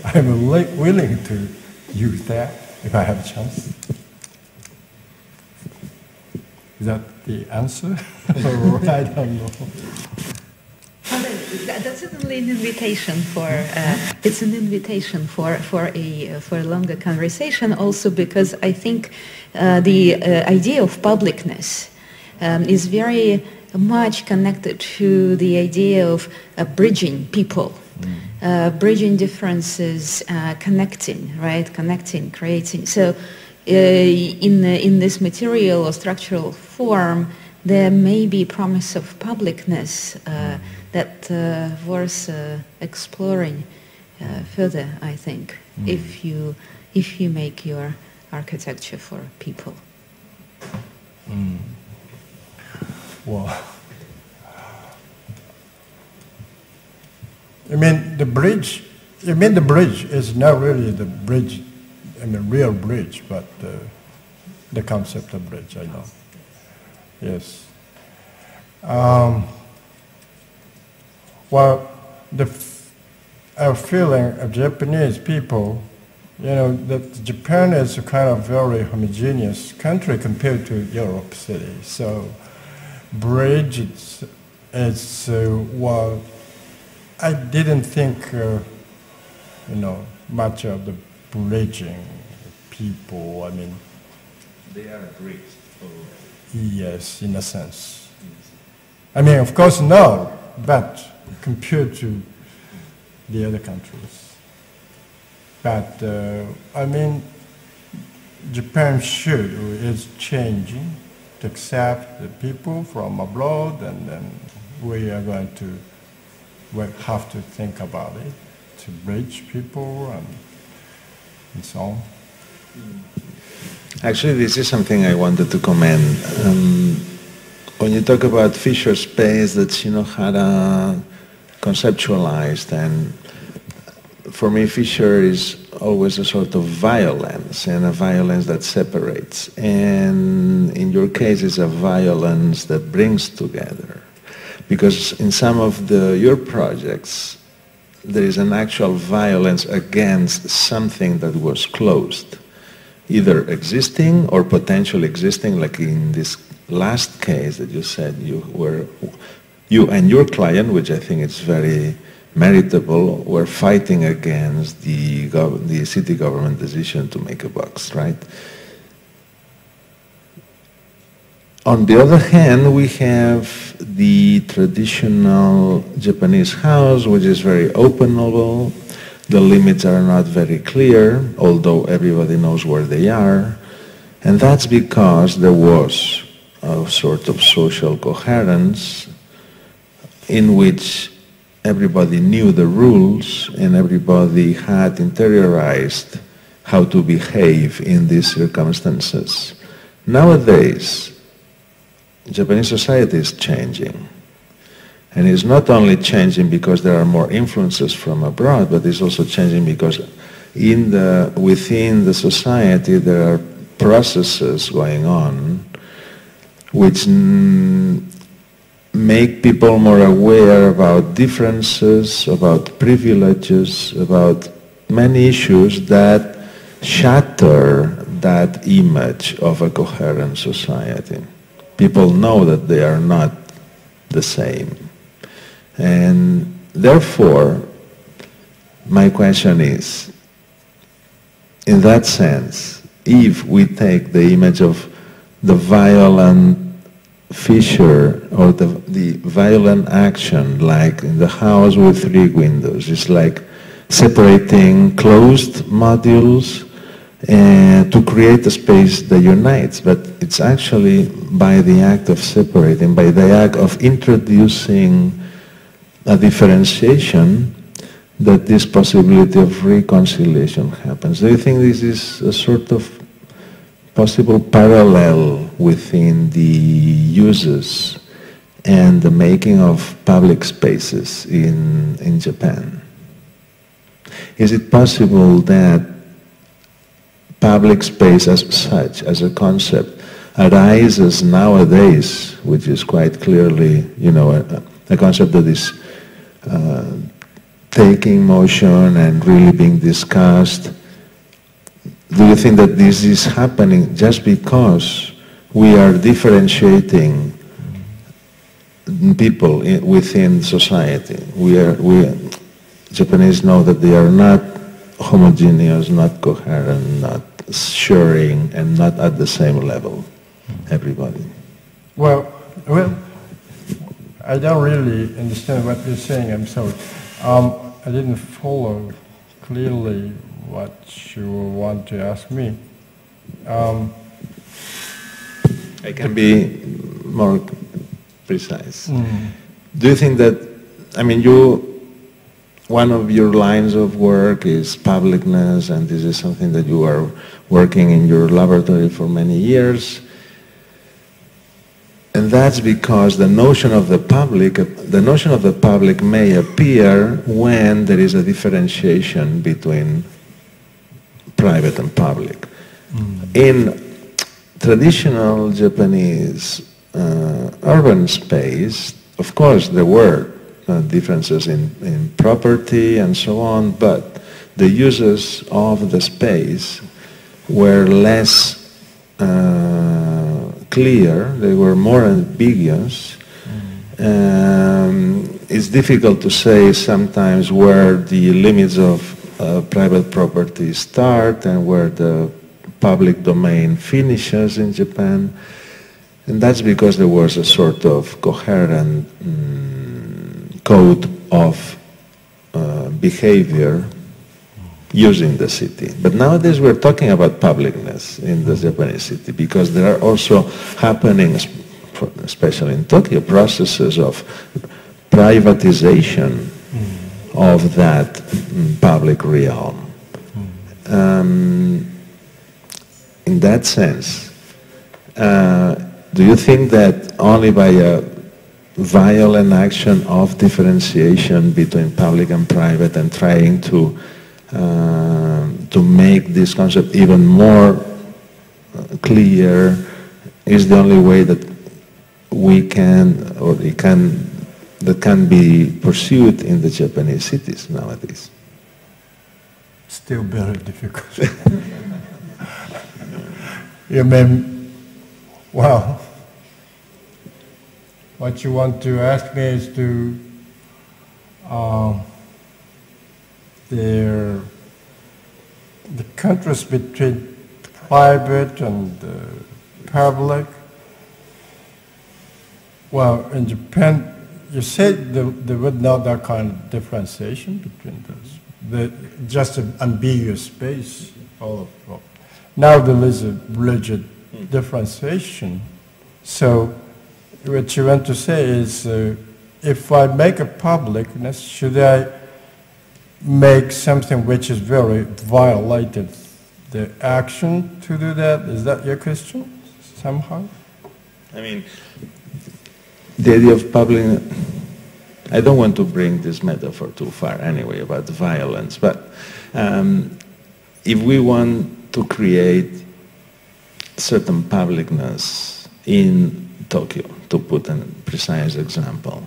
I'm willing to use that if I have a chance. Is that the answer? Or I don't know. That's certainly an invitation for. It's an invitation for a longer conversation. Also, because I think the idea of publicness is very much connected to the idea of bridging people. Bridging differences, connecting, right? Connecting, creating. So, in this material or structural form, there may be promise of publicness that worth exploring further. I think, if you make your architecture for people. Well. The bridge is not really the bridge, real bridge, but the concept of bridge, I know. Yes. Our feeling of Japanese people, that Japan is a kind of very homogeneous country compared to Europe city. So bridge, it's I didn't think, much of the bridging people. They are a bridge. Yes, in a sense. I mean, of course, no, but compared to the other countries. But, I mean, Japan is changing to accept the people from abroad, and then we are going to have to think about it, to reach people and so on. Actually, this is something I wanted to comment. When you talk about Fisher space that Shinohara conceptualized, and for me Fisher is always a sort of violence, and a violence that separates. And in your case it's a violence that brings together. Because in some of your projects there is an actual violence against something that was closed, either existing or potentially existing, like in this last case that you said you and your client, which I think is very meritable, were fighting against the city government decision to make a box, right? On the other hand, we have the traditional Japanese house, which is very openable. The limits are not very clear, although everybody knows where they are. And that's because there was a sort of social coherence in which everybody knew the rules and everybody had interiorized how to behave in these circumstances. Nowadays, Japanese society is changing. And it's not only changing because there are more influences from abroad, but it's also changing because within the society there are processes going on which make people more aware about differences, about privileges, about many issues that shatter that image of a coherent society. People know that they are not the same. And therefore, my question is, in that sense, if we take the image of the violent fissure or the violent action, like in the house with 3 windows, it's like separating closed modules to create a space that unites, but it's actually by the act of separating, by the act of introducing a differentiation, that this possibility of reconciliation happens. Do you think this is a sort of possible parallel within the uses and the making of public spaces in Japan? Is it possible that public space as such, as a concept, arises nowadays, which is quite clearly, a concept that is taking motion and really being discussed? Do you think that this is happening just because we are differentiating people within society? Japanese know that they are not homogeneous, not coherent, not sharing, and not at the same level, everybody. Well, I don't really understand what you're saying, I'm sorry. I didn't follow clearly what you want to ask me. I can be more precise. Do you think that, one of your lines of work is publicness, and this is something that you are working in your laboratory for many years. And that's because the notion of the public may appear when there is a differentiation between private and public. In traditional Japanese urban space, of course there were differences in property and so on, but the uses of the space were less clear, they were more ambiguous. It's difficult to say sometimes where the limits of private property start and where the public domain finishes in Japan. And that's because there was a sort of coherent code of behavior using the city. But nowadays we're talking about publicness in the Japanese city because there are also happening, especially in Tokyo, processes of privatization of that public realm. In that sense, do you think that only by a violent action of differentiation between public and private and trying to make this concept even more clear is the only way that we can, or it can, that can be pursued in the Japanese cities nowadays? Still very difficult. You mean, well, what you want to ask me is to the contrast between private and public. Well, in Japan, you said there was not that kind of differentiation between those. Just an ambiguous space. Now there is a rigid differentiation. So what you want to say is, if I make a publicness, should I make something which is very violated the action to do that? Is that your question, somehow? I mean, the idea of public, I don't want to bring this metaphor too far anyway about violence, but if we want to create certain publicness in Tokyo, to put a precise example,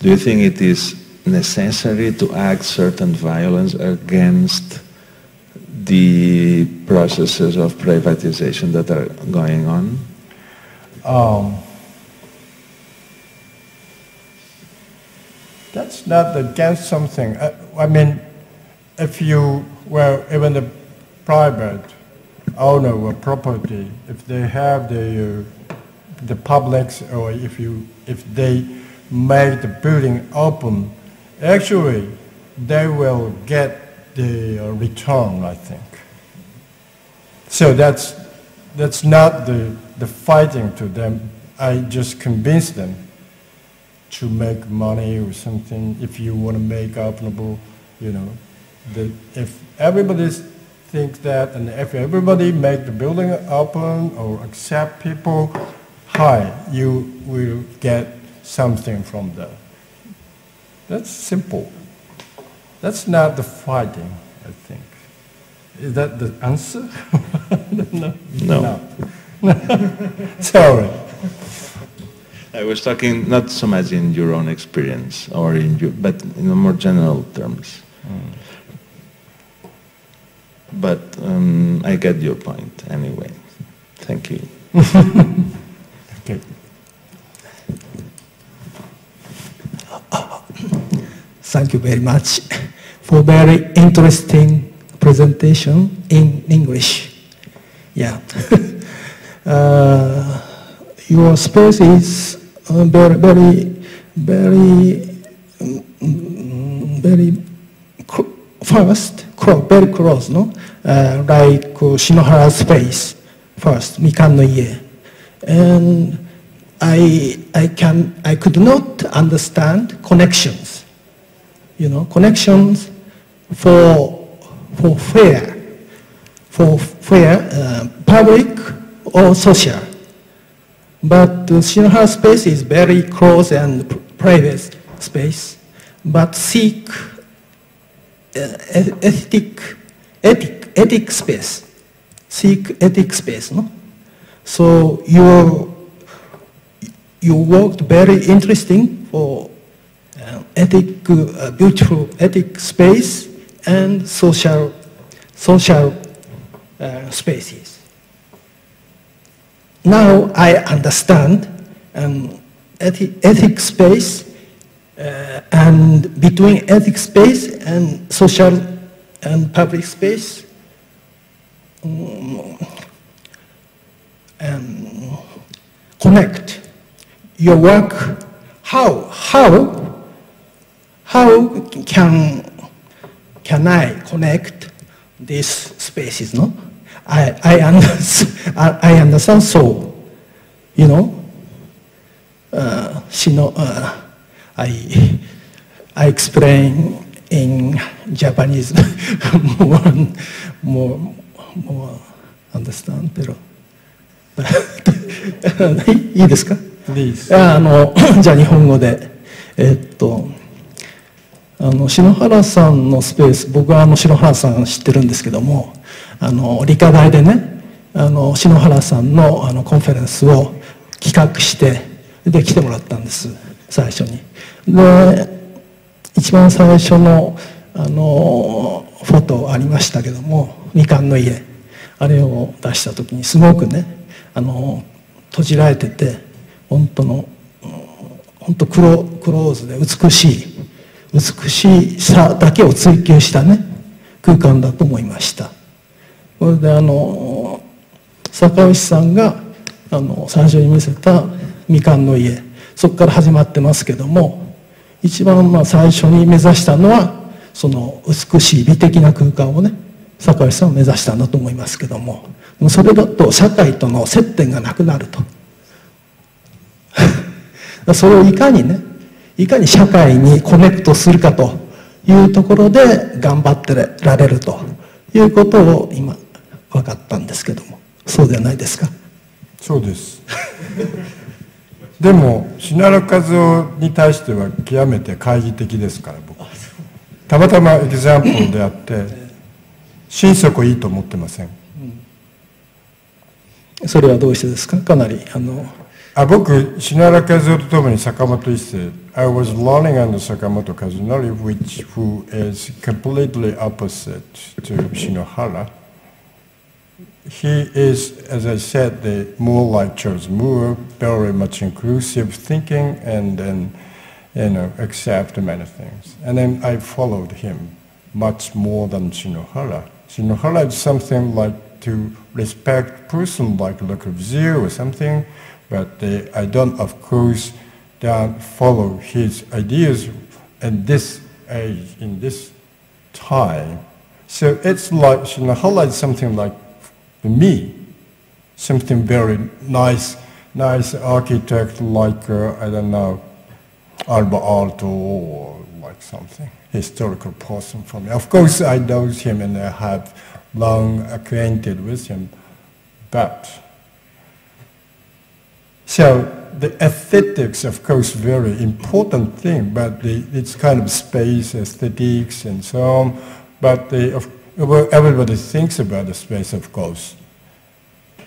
do you think it is necessary to act certain violence against the processes of privatization that are going on? That's not against something. I mean, if you, well, even the private owner of property, if they have the publics, or if they make the building open, actually they will get the return, I think. So that's not the fighting to them. I just convince them to make money or something. If you want to make openable, you know, if everybody thinks that, and if everybody make the building open or accept people, you will get something from that. That's simple. That's not the fighting, I think. Is that the answer? No. Sorry. I was talking not so much in your own experience, or but in more general terms. But I get your point anyway. Thank you. Okay. Thank you very much for very interesting presentation in English. Yeah. Your space is very fast, very close, no? Like Shinohara space first, Mikan no Ie. And I could not understand connections. You know, connections for public or social. But the Shinohara space is very close and private space, but seek ethic space. Seek ethic space, no? So you worked very interesting for beautiful ethic space and social spaces. Now I understand ethic space and between ethic space and social and public space. connect your work. How can I connect these spaces? No, I understand. So, I explain in Japanese more understand いいですか？ Please. じゃあ日本語で篠原さんのスペース、僕は篠原さん知ってるんですけども、理科大でね篠原さんのコンフェレンスを企画してで来てもらったんです、最初に。で一番最初のフォトありましたけども、みかんの家、あれを出した時にすごくね閉じられてて、本当クローズで美しさだけを追求したね空間だと思いました。これで坂内さんが最初に見せたみかんの家、そこから始まってますけども、一番最初に目指したのはその美しい美的な空間をね坂内さんは目指したんだと思いますけども、それだと社会との接点がなくなるとそれをいかに社会にコネクトするかというところで頑張ってられるということを今分かったんですけども、そうではないですか？そうですでも篠原和夫に対しては極めて懐疑的ですから、僕たまたまエグザンプルであって心底いいと思ってません。それはどうしてですか？かなり僕、篠原和夫とともに坂本一生、I was learning under Sakamoto Kazunori, who is completely opposite to Shinohara. He is, as I said, more like Charles Moore, very much inclusive thinking, and then, accept many things. And then I followed him much more than Shinohara. Shinohara is something like to respect person like Le Corbusier or something, but I don't, of course, follow his ideas in this age, in this time. So it's like Shinohara is something like, for me, something very nice architect like, I don't know, Alba Alto or like something, historical person for me. Of course, I know him and I have long acquainted with him, but so the aesthetics, of course, very important thing, but it's kind of space aesthetics and so on, but everybody thinks about the space, of course.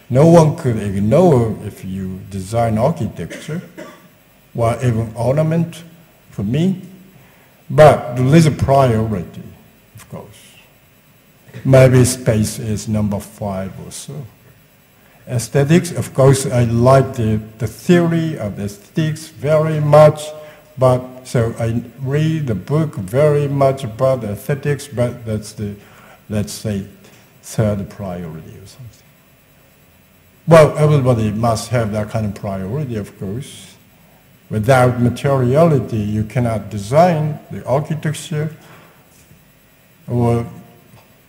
No one could ignore if you design architecture or even ornament for me, but there is a priority, of course. Maybe space is number 5 or so. Aesthetics, of course, I like the theory of aesthetics very much, but so I read the book very much about aesthetics, but that's the, let's say, 3rd priority or something. Well, everybody must have that kind of priority, of course. Without materiality, you cannot design the architecture, or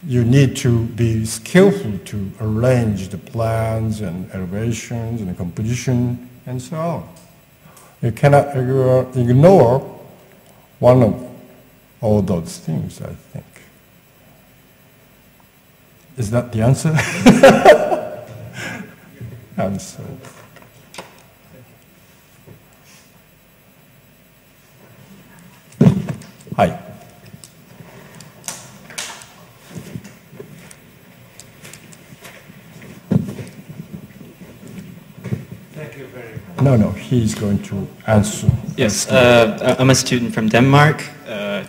you need to be skillful to arrange the plans and elevations and composition and so on. You cannot ignore one of all those things, I think. Is that the answer? I'm sorry. Hi. No, he's going to answer. Yes, I'm a student from Denmark.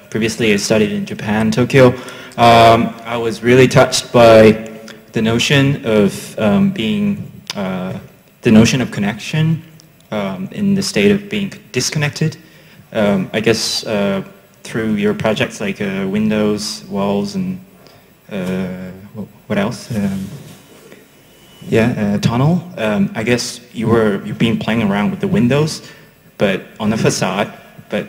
Previously, I studied in Japan, Tokyo. I was really touched by the notion of the notion of connection in the state of being disconnected. I guess through your projects like windows, walls, and what else? tunnel. I guess you've been playing around with the windows, but on the facade. But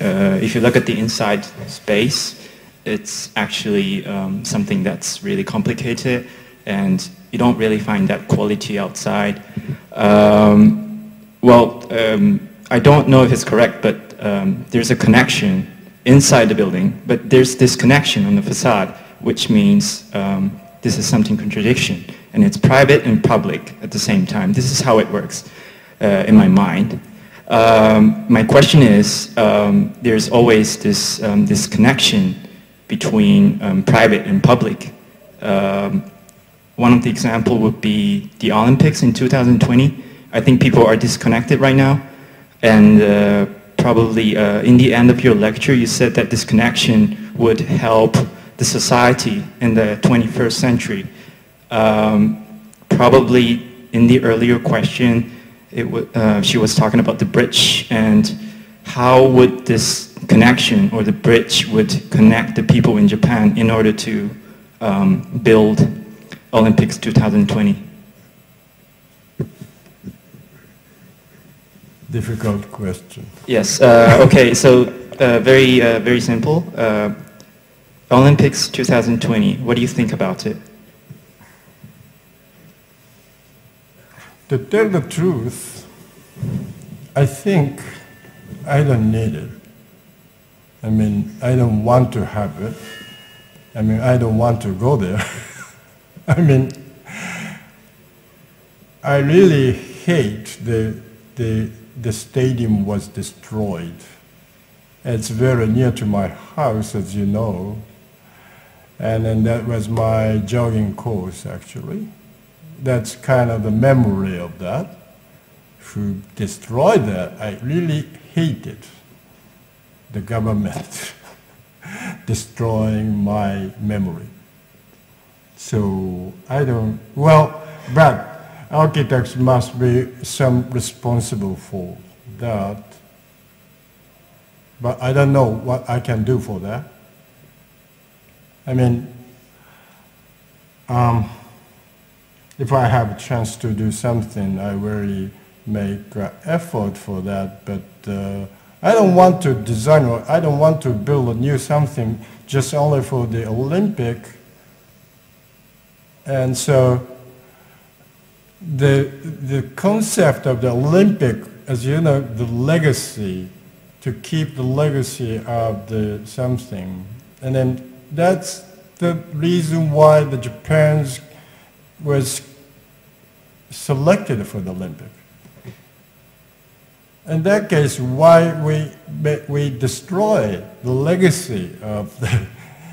if you look at the inside space, it's actually something that's really complicated, and you don't really find that quality outside. I don't know if it's correct, but there's a connection inside the building, but there's this connection on the facade, which means this is something contradiction, and it's private and public at the same time. This is how it works in my mind. My question is, there's always this, this connection between private and public. One of the examples would be the Olympics in 2020. I think people are disconnected right now, and probably in the end of your lecture you said that this connection would help the society in the 21st century. Probably in the earlier question, she was talking about the bridge, and how would this connection or the bridge would connect the people in Japan in order to build Olympics 2020? Difficult question. Yes. Okay. So very simple. Olympics 2020. What do you think about it? To tell the truth, I think I don't need it. I mean, I don't want to have it. I mean, I don't want to go there. I mean, I really hate the stadium was destroyed. It's very near to my house, as you know. And then that was my jogging course, actually. That's kind of the memory of that. Who destroyed that, I really hated the government destroying my memory. So I don't, well, but architects must be some responsible for that. But I don't know what I can do for that. I mean, if I have a chance to do something, I really make effort for that. But I don't want to design, or I don't want to build a new something just only for the Olympic. And so the concept of the Olympic, as you know, the legacy, to keep the legacy of the something. And then that's the reason why the Japan's was selected for the Olympic. In that case, why we destroy the legacy of the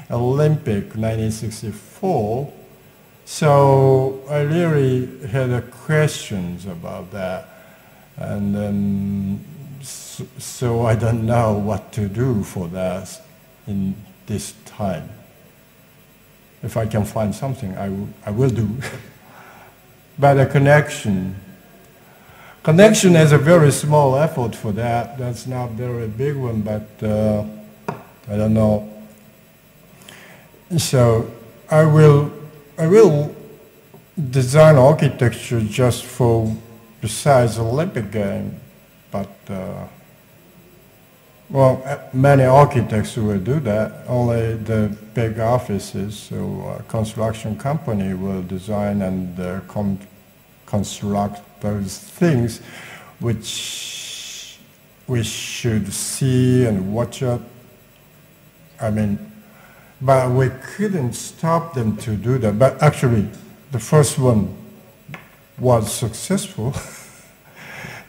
Olympic 1964? So I really had questions about that, and then so I don't know what to do for that in this time. If I can find something, I will do. But a connection is a very small effort for that. That's not a very big one, but I don't know. So I will design architecture just for besides Olympic game, but well, many architects will do that. Only the big offices, so a construction company will design and construct those things, which we should see and watch it. I mean, but we couldn't stop them to do that. But actually, the first one was successful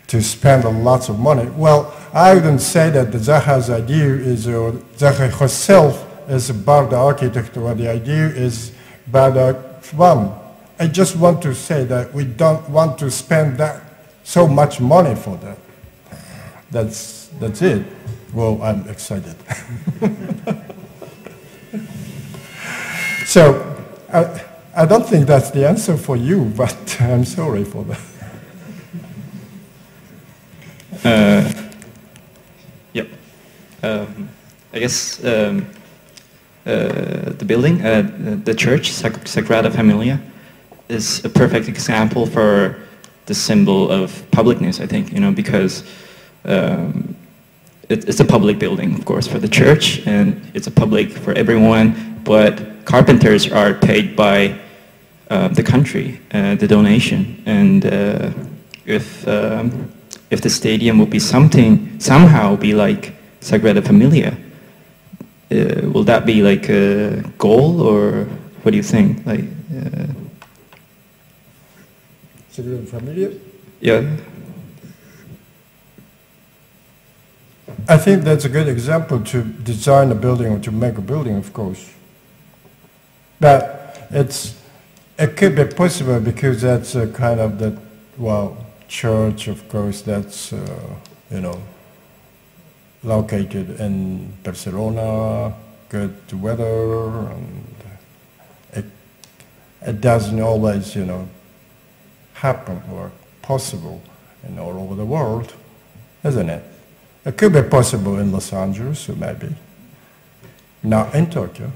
to spend a lot of money. Well, I wouldn't say that the Zaha's idea is, or Zaha herself is a bad architect, or the idea is bad one. I just want to say that we don't want to spend that so much money for that. That's it. Well, I'm excited. So, I don't think that's the answer for you, but I'm sorry for that. Yep. I guess the building, the church, Sagrada Familia, is a perfect example for the symbol of publicness, I think, because it's a public building, of course, for the church, and it's a public for everyone, but carpenters are paid by the country, the donation, and if the stadium would be somehow be like Sagrada Familia, will that be like a goal, or what do you think? Like, Sagrada Familia? yeah. I think that's a good example to design a building or to make a building, of course. But it could be possible because that's a kind of the, church, of course, that's, located in Barcelona, good weather, and it doesn't always, happen or possible in all over the world, isn't it? It could be possible in Los Angeles, or maybe not in Tokyo.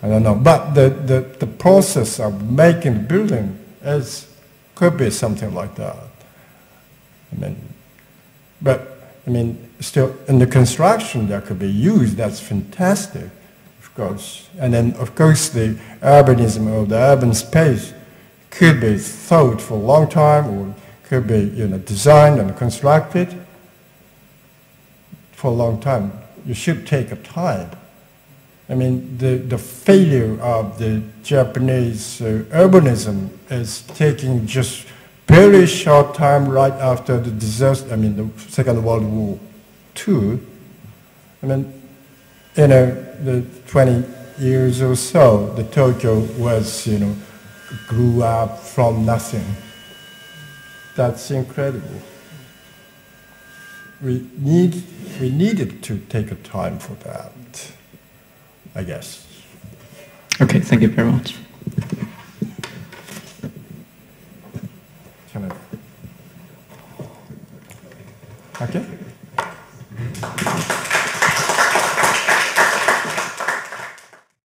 I don't know, but the process of making the building could be something like that. Still in the construction that could be used. That's fantastic, of course. And then, of course, the urbanism or the urban space could be thought for a long time, or could be designed and constructed for a long time. You should take a time. The failure of the Japanese urbanism is taking just very short time right after the disaster, the Second World War II. The 20 years or so, the Tokyo was, grew up from nothing. That's incredible. We needed to take a time for that, I guess. Okay, thank you very much. Can I? Okay.